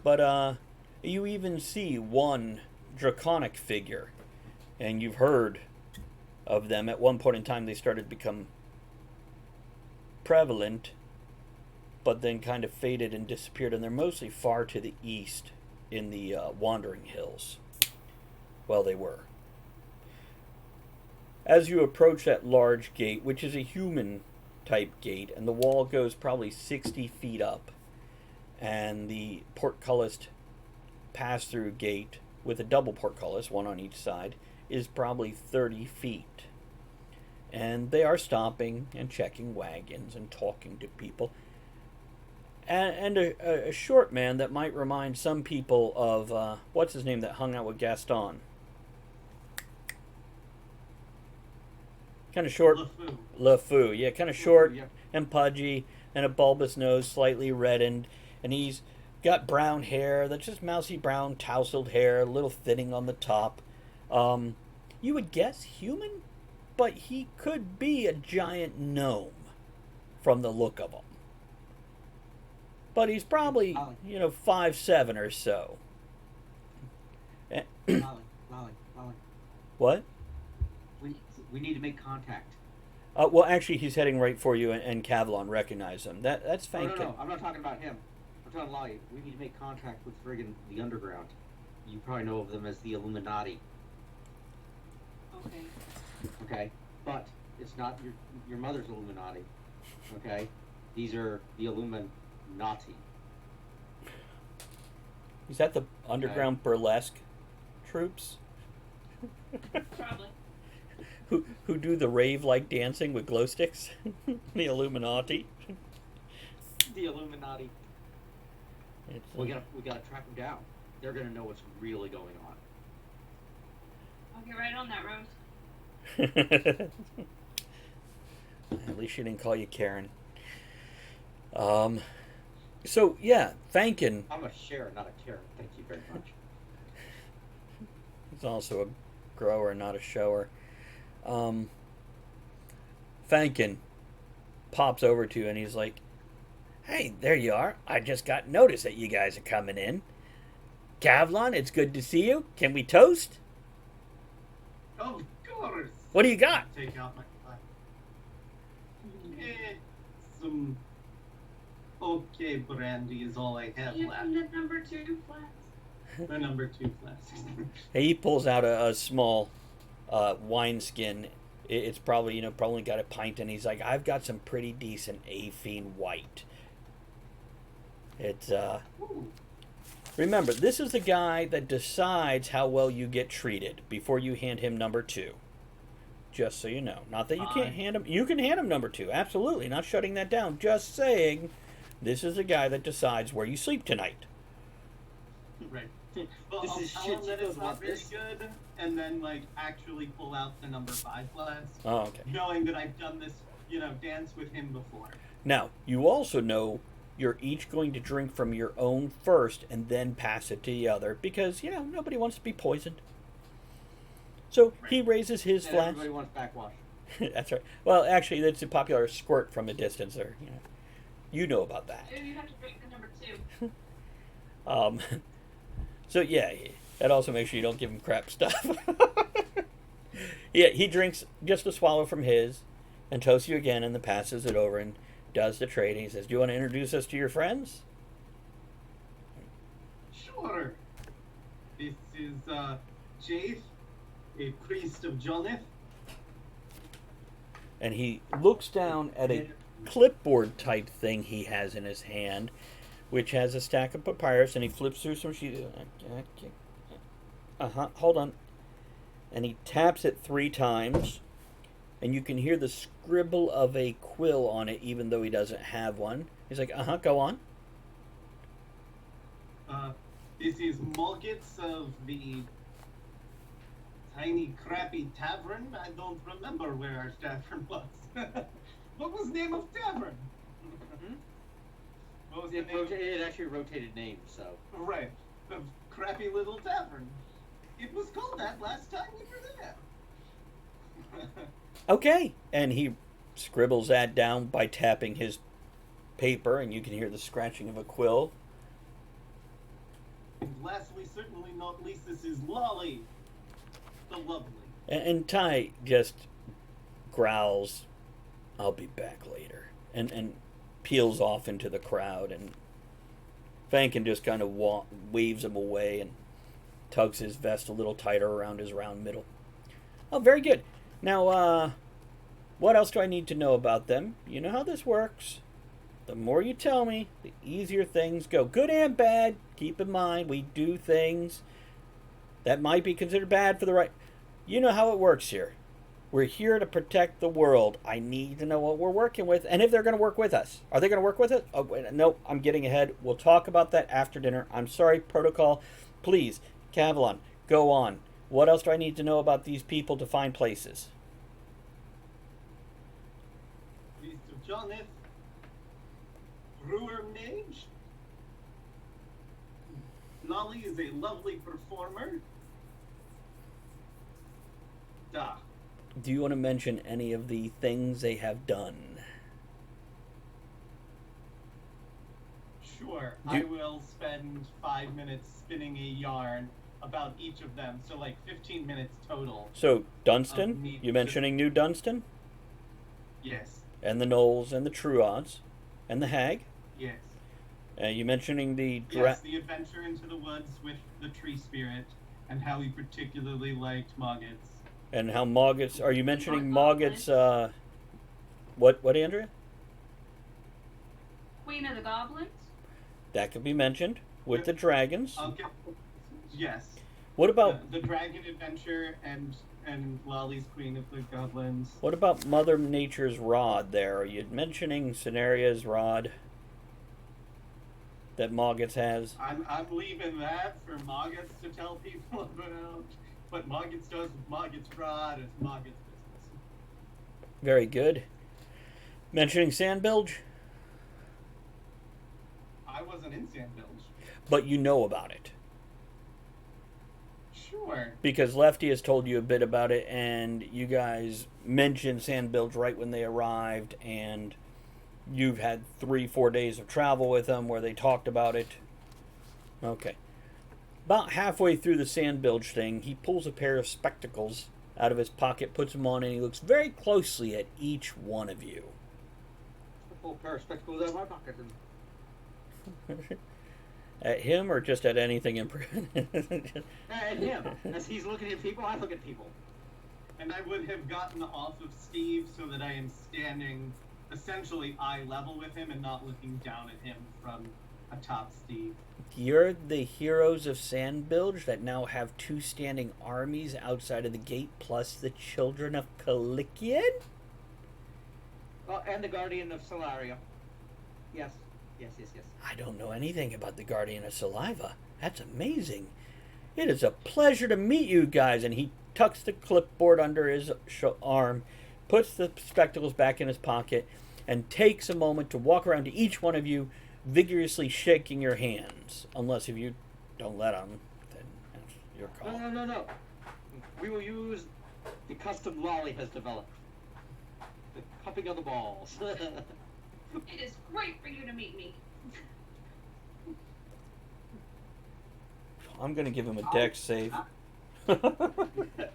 But you even see one draconic figure, and you've heard of them. At one point in time, they started to become prevalent, but then kind of faded and disappeared, and they're mostly far to the east in the Wandering Hills. Well, they were. As you approach that large gate, which is a human-type gate, and the wall goes probably 60 feet up, and the portcullis pass-through gate, with a double portcullis, one on each side, is probably 30 feet. And they are stopping and checking wagons and talking to people. And a short man that might remind some people of, what's his name that hung out with Gaston? Kind of short. LeFou. Yeah, kind of short and pudgy and a bulbous nose, slightly reddened. And he's got brown hair, that's just mousy brown, tousled hair, a little thinning on the top. You would guess human, but he could be a giant gnome from the look of him. But he's probably, 5'7" or so. Lolly. What? We need to make contact. Well, actually, he's heading right for you, and Kavlon recognized him. That's Fankin. No, I'm not talking about him. I'm talking Lolly. We need to make contact with friggin' the Underground. You probably know of them as the Illuminati. Okay. Okay? But it's not your mother's Illuminati. Okay? These are the Illuminati. Is that the underground burlesque troops? Probably. Who do the rave-like dancing with glow sticks? The Illuminati. The Illuminati. We gotta track them down. They're gonna know what's really going on. I'll get right on that, Rose. At least she didn't call you Karen. So yeah, Fankin. I'm a sharer, not a Karen. Thank you very much. He's also a grower, not a shower. Fankin pops over to you and he's like, "Hey, there you are. I just got notice that you guys are coming in. Kavlon, it's good to see you. Can we toast? Of course. What do you got?" Take out my some okay brandy is all I have You left. can the number 2 flask. The number 2 flasks. He pulls out a small wineskin. It's probably, probably got a pint, and he's like, "I've got some pretty decent Aphine White." It's, remember, this is the guy that decides how well you get treated before you hand him number 2. Just so you know. Not that you can't hand him. You can hand him number 2. Absolutely. Not shutting that down. Just saying, this is the guy that decides where you sleep tonight. Right. Well, This I'll is tell shit him that you it's don't not want very this. good, and then actually pull out the number 5 flask, Oh, okay. knowing that I've done this, dance with him before. Now, you also know you're each going to drink from your own first and then pass it to the other because, nobody wants to be poisoned. So he raises his And flask. everybody wants backwash. That's right. Well, actually, that's a popular squirt from a distance. Or you know about that. Maybe you have to drink the number 2. So yeah, that also makes sure you don't give him crap stuff. Yeah, he drinks just a swallow from his, and toasts you again, and then passes it over and does the trade. And he says, "Do you want to introduce us to your friends?" Sure. This is Jaith, a priest of Joneth. And he looks down at a clipboard type thing he has in his hand, which has a stack of papyrus, and he flips through some sheets. Hold on. And he taps it 3 times, and you can hear the scribble of a quill on it, even though he doesn't have one. He's like, go on. This is Mulgits of the tiny, crappy tavern. I don't remember where our tavern was. What was the name of tavern? What was the name? It actually rotated names, so. Right. The crappy little tavern. It was called that last time we were there. Okay. And he scribbles that down by tapping his paper, and you can hear the scratching of a quill. And lastly, certainly not least, this is Lolly, the lovely. And Ty just growls, "I'll be back later," and peels off into the crowd, and Fankin just kind of waves him away and tugs his vest a little tighter around his round middle. Oh, very good. Now, what else do I need to know about them? You know how this works. The more you tell me, the easier things go. Good and bad. Keep in mind, we do things that might be considered bad for the right. You know how it works here. We're here to protect the world. I need to know what we're working with, and if they're going to work with us. Are they going to work with it? Oh, wait, no, I'm getting ahead. We'll talk about that after dinner. I'm sorry, protocol. Please, Cavalon, go on. What else do I need to know about these people to find places? Priest of Joneth, brewer mage. Lolly is a lovely performer. Da. Do you want to mention any of the things they have done? Sure. I will spend 5 minutes spinning a yarn about each of them, so like 15 minutes total. So, Dunstan? You mentioning New Dunstan? Yes. And the Knolls and the Truods and the Hag? Yes. You mentioning the Yes, the adventure into the woods with the tree spirit, and how he particularly liked Moggits. And how Moggits... Are you mentioning Moggits... What, Andrea? Queen of the Goblins? That could be mentioned. With the dragons. Okay. Yes. What about... The dragon adventure and Lolly's Queen of the Goblins. What about Mother Nature's rod there? Are you mentioning Cenaria's rod that Moggits has? I'm leaving that for Moggits to tell people about. What Moggits does with Moggits' rod is Moggits' business. Very good. Mentioning Sandbilge? I wasn't in Sandbilge. But you know about it. Sure. Because Lefty has told you a bit about it, and you guys mentioned Sandbilge right when they arrived, and you've had 3-4 days of travel with them where they talked about it. Okay. About halfway through the Sandbilge thing, he pulls a pair of spectacles out of his pocket, puts them on, and he looks very closely at each one of you. I pull a pair of spectacles out of my pocket and... At him or just at anything in At him. As he's looking at people, I look at people. And I would have gotten off of Steve so that I am standing essentially eye level with him and not looking down at him from atop Steve. You're the heroes of Sandbilge that now have 2 standing armies outside of the gate, plus the children of Calikian? And the Guardian of Solaria. Yes. I don't know anything about the Guardian of Saliva. That's amazing. It is a pleasure to meet you guys. And he tucks the clipboard under his arm, puts the spectacles back in his pocket, and takes a moment to walk around to each one of you, vigorously shaking your hands. Unless if you don't let him, then that's your call. No. We will use the custom Lolly has developed. The cupping of the balls. It is great for you to meet me. I'm going to give him a dex save. Okay.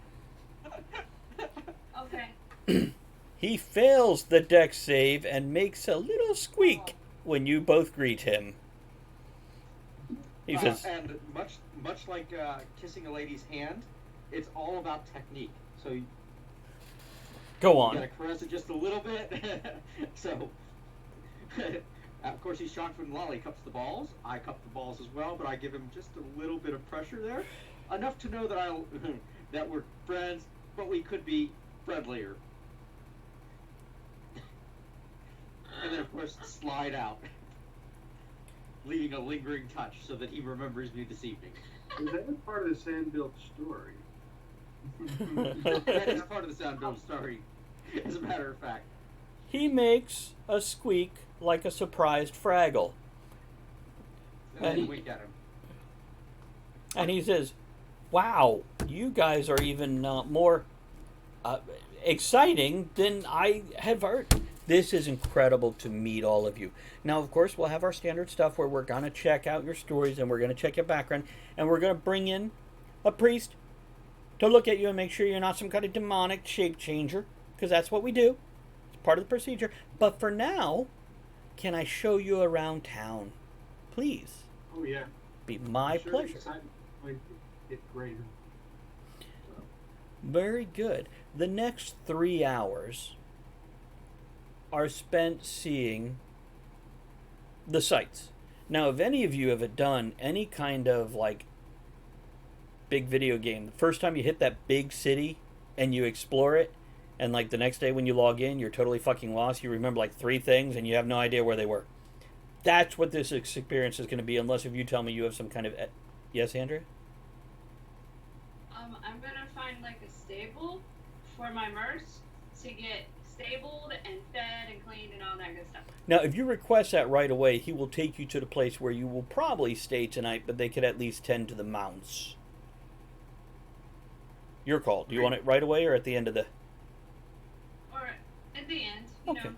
He fails the dex save and makes a little squeak when you both greet him. He says, and much like kissing a lady's hand, it's all about technique. So you "Go on." gotta caress it just a little bit. So, of course, he's shocked when Lolly cups the balls. I cup the balls as well, but I give him just a little bit of pressure there, enough to know that that we're friends, but we could be friendlier. And then, of course, slide out, leaving a lingering touch so that he remembers me this evening. Is that part of the Sandville story? That is part of the Soundville story, as a matter of fact. He makes a squeak like a surprised Fraggle. And then you wink at him. And he says, "Wow, you guys are even more exciting than I have heard. This is incredible to meet all of you." Now, of course, we'll have our standard stuff where we're going to check out your stories and we're going to check your background and we're going to bring in a priest to look at you and make sure you're not some kind of demonic shape changer, because that's what we do. It's part of the procedure. But for now, can I show you around town? Please. Oh yeah. Be my I'm sure pleasure. the excitement might get greater. Very good. The next 3 hours are spent seeing the sights. Now, if any of you have done any kind of like big video game, the first time you hit that big city and you explore it, and like the next day when you log in, you're totally fucking lost. You remember like 3 things and you have no idea where they were. That's what this experience is going to be, unless if you tell me you have some kind of... Yes, Andrea? I'm gonna find like a stable for my Merce to get stabled and fed and cleaned and all that good stuff. Now, if you request that right away, he will take you to the place where you will probably stay tonight, but they could at least tend to the mounts. Your call. Do you want it right away or at the end of the... Or at the end, you Okay. know,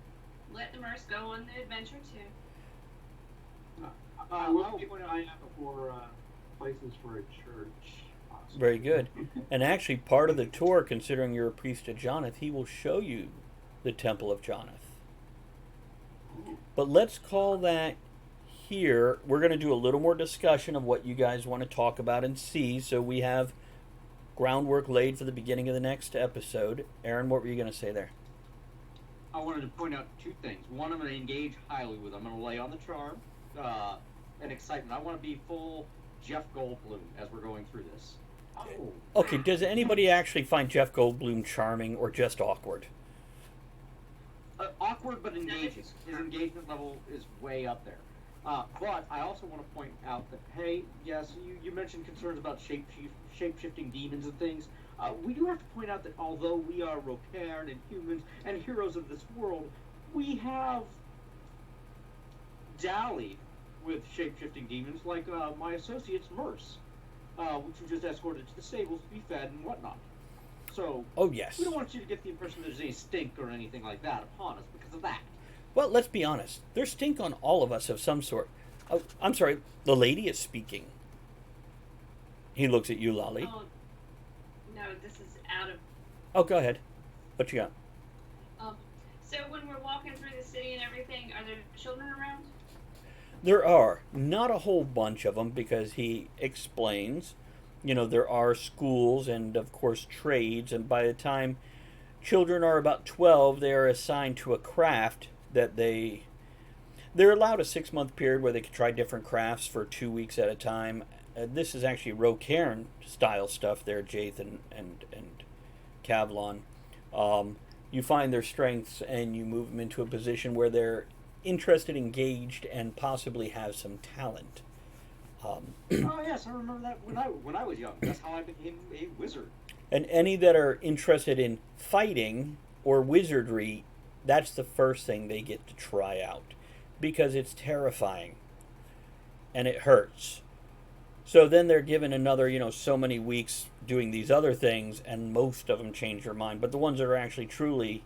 let the Merce go on the adventure too. I will keep an eye out for places for a church. Possibly. Very good. And actually, part of the tour, considering you're a priest of Jonath, he will show you the Temple of Jonath. But let's call that here. We're going to do a little more discussion of what you guys want to talk about and see, so we have groundwork laid for the beginning of the next episode. Aaron, what were you going to say there? I wanted to point out 2 things. One, I'm going to engage highly with. I'm going to lay on the charm and excitement. I want to be full Jeff Goldblum as we're going through this. Oh. Okay, does anybody actually find Jeff Goldblum charming or just awkward? Awkward but engaging. His engagement level is way up there. But I also want to point out that, hey, yes, you mentioned concerns about shape-shifting demons and things. We do have to point out that although we are Rocairn and humans and heroes of this world, we have dallied with shape-shifting demons like my associate's Merce, which we just escorted to the stables to be fed and whatnot. So, Oh, yes. we don't want you to get the impression there's any stink or anything like that upon us because of that. Well, let's be honest. There's stink on all of us of some sort. Oh, I'm sorry. The lady is speaking. He looks at you, Lolly. Oh, no, this is out of. Oh, go ahead. What you got? So when we're walking through the city and everything, are there children around? There are. Not a whole bunch of them, because he explains, there are schools and, of course, trades, and by the time children are about 12, they are assigned to a craft that they're allowed a 6-month period where they can try different crafts for 2 weeks at a time. This is actually Rocairn style stuff there, Jath and Kavlon. You find their strengths and you move them into a position where they're interested, engaged, and possibly have some talent. Oh yes, I remember that when I was young. That's how I became a wizard. And any that are interested in fighting or wizardry, that's the first thing they get to try out, because it's terrifying and it hurts. So then they're given another, so many weeks doing these other things, and most of them change their mind. But the ones that are actually truly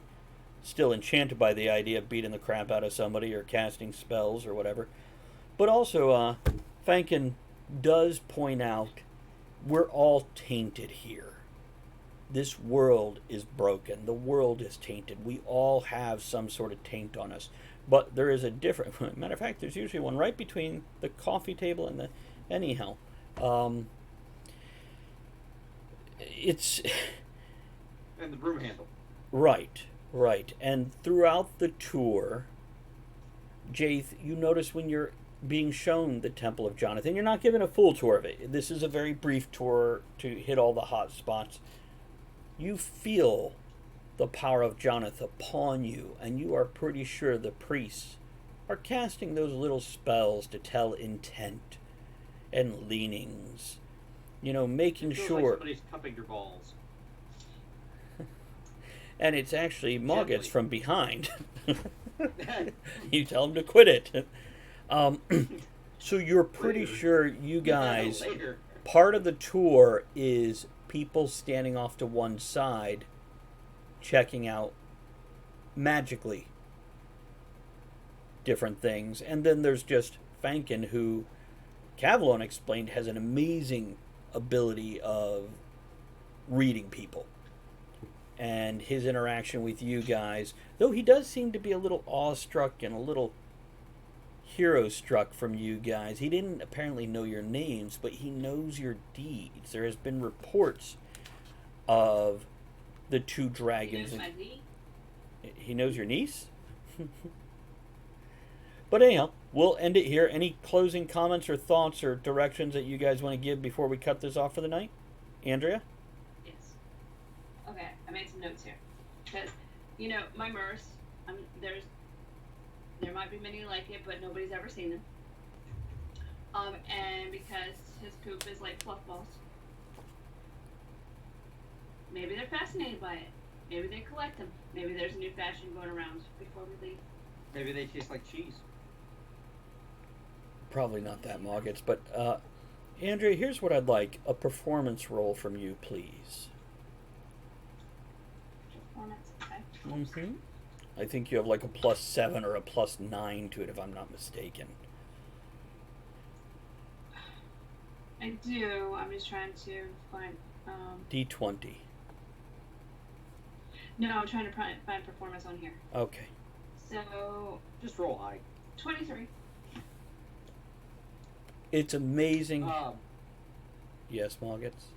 still enchanted by the idea of beating the crap out of somebody or casting spells or whatever. But also, Fankin does point out we're all tainted here. This world is broken. The world is tainted. We all have some sort of taint on us. But there is a different... Matter of fact, there's usually one right between the coffee table Anyhow, it's And the broom handle. right, right. And throughout the tour, Jaith, you notice when you're being shown the Temple of Jonathan, you're not given a full tour of it. This is a very brief tour to hit all the hot spots. You feel the power of Jonathan upon you, and you are pretty sure the priests are casting those little spells to tell intent and leanings. You know, making It feels sure. like somebody's cupping your balls. And it's actually Moggets Gently. from behind. You tell him to quit it. So you're pretty Later. sure you guys, Later. part of the tour is people standing off to one side, checking out magically different things. And then there's just Fankin, who Cavalon explained has an amazing ability of reading people. And his interaction with you guys, though he does seem to be a little awestruck and a little hero struck from you guys. He didn't apparently know your names, but he knows your deeds. There has been reports of the two He dragons. knows my D. He knows your niece? But anyhow, we'll end it here. Any closing comments or thoughts or directions that you guys want to give before we cut this off for the night? Andrea? Yes. Okay, I made some notes here. Because, you know, my Merce, there might be many like it, but nobody's ever seen them. And because his poop is like fluff balls. Maybe they're fascinated by it. Maybe they collect them. Maybe there's a new fashion going around before we leave. Maybe they taste like cheese. Probably not that, Moggets. But, Andrea, here's what I'd like. A performance roll from you, please. Performance, okay. Mm-hmm. I think you have like a +7 or a +9 to it, if I'm not mistaken. I do. I'm just trying to find. D20. No, I'm trying to find performance on here. Okay. So, Just roll high. 23. It's amazing. Um, Yes, Moggets?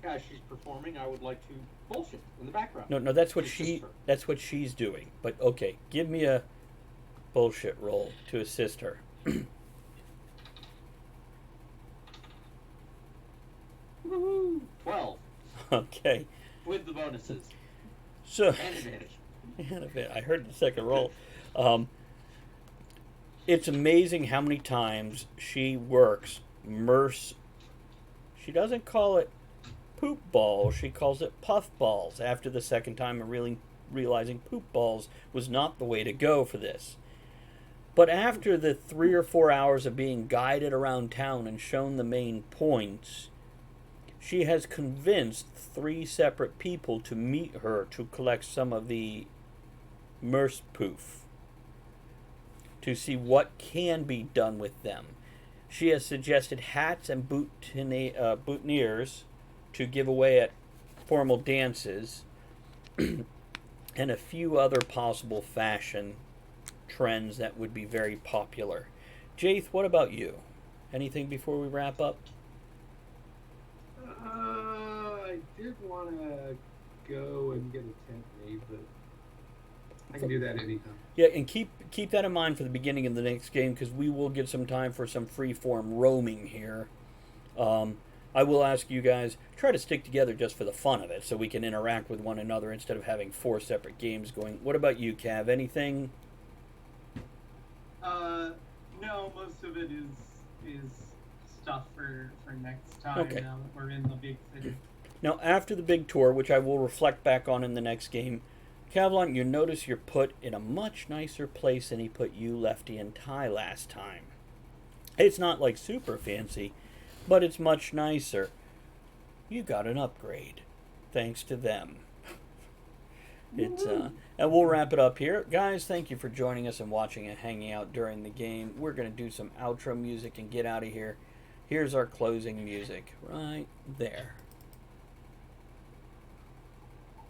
as she's performing, I would like to bullshit in the background. No, that's what Assist her. that's what she's doing. But okay, give me a bullshit roll to assist her. 12 Okay. with the bonuses So and advantage. I heard the second roll. It's amazing how many times she works Merce. She doesn't call it poop balls. She calls it puff balls. After the second time of really realizing poop balls was not the way to go for this. But after the 3 or 4 hours of being guided around town and shown the main points, she has convinced 3 separate people to meet her to collect some of the Merce poof, to see what can be done with them. She has suggested hats and boutonnieres to give away at formal dances, and a few other possible fashion trends that would be very popular. Jaith, what about you? Anything before we wrap up? I did want to go and get a tent made, but I can do that anytime. Yeah, and keep that in mind for the beginning of the next game, because we will get some time for some free-form roaming here. I will ask you guys, try to stick together just for the fun of it, so we can interact with one another instead of having 4 separate games going. What about you, Cav? Anything? No, most of it is stuff for next time. Okay. Now that we're in the big city. Now, after the big tour, which I will reflect back on in the next game, Cavalon, you notice you're put in a much nicer place than he put you, Lefty, and Ty last time. It's not like super fancy, but it's much nicer. You got an upgrade, thanks to them. And we'll wrap it up here. Guys, thank you for joining us and watching and hanging out during the game. We're going to do some outro music and get out of here. Here's our closing music, right there.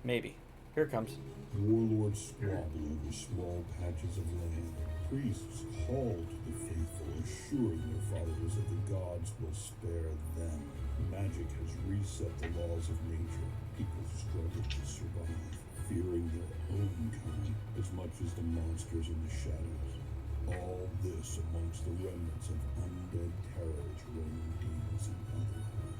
Maybe. Here it comes. Warlords squabble over small patches of land. priests call to the faithful, assuring their followers that the gods will spare them. Magic has reset the laws of nature. People struggle to survive, fearing their own kind as much as the monsters in the shadows. All this amongst the remnants of undead terrors roaming demons and otherhood.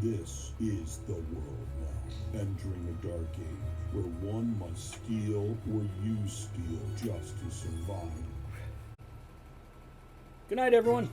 This is the world now, entering a dark age where one must steal or use steel just to survive. Good night, everyone.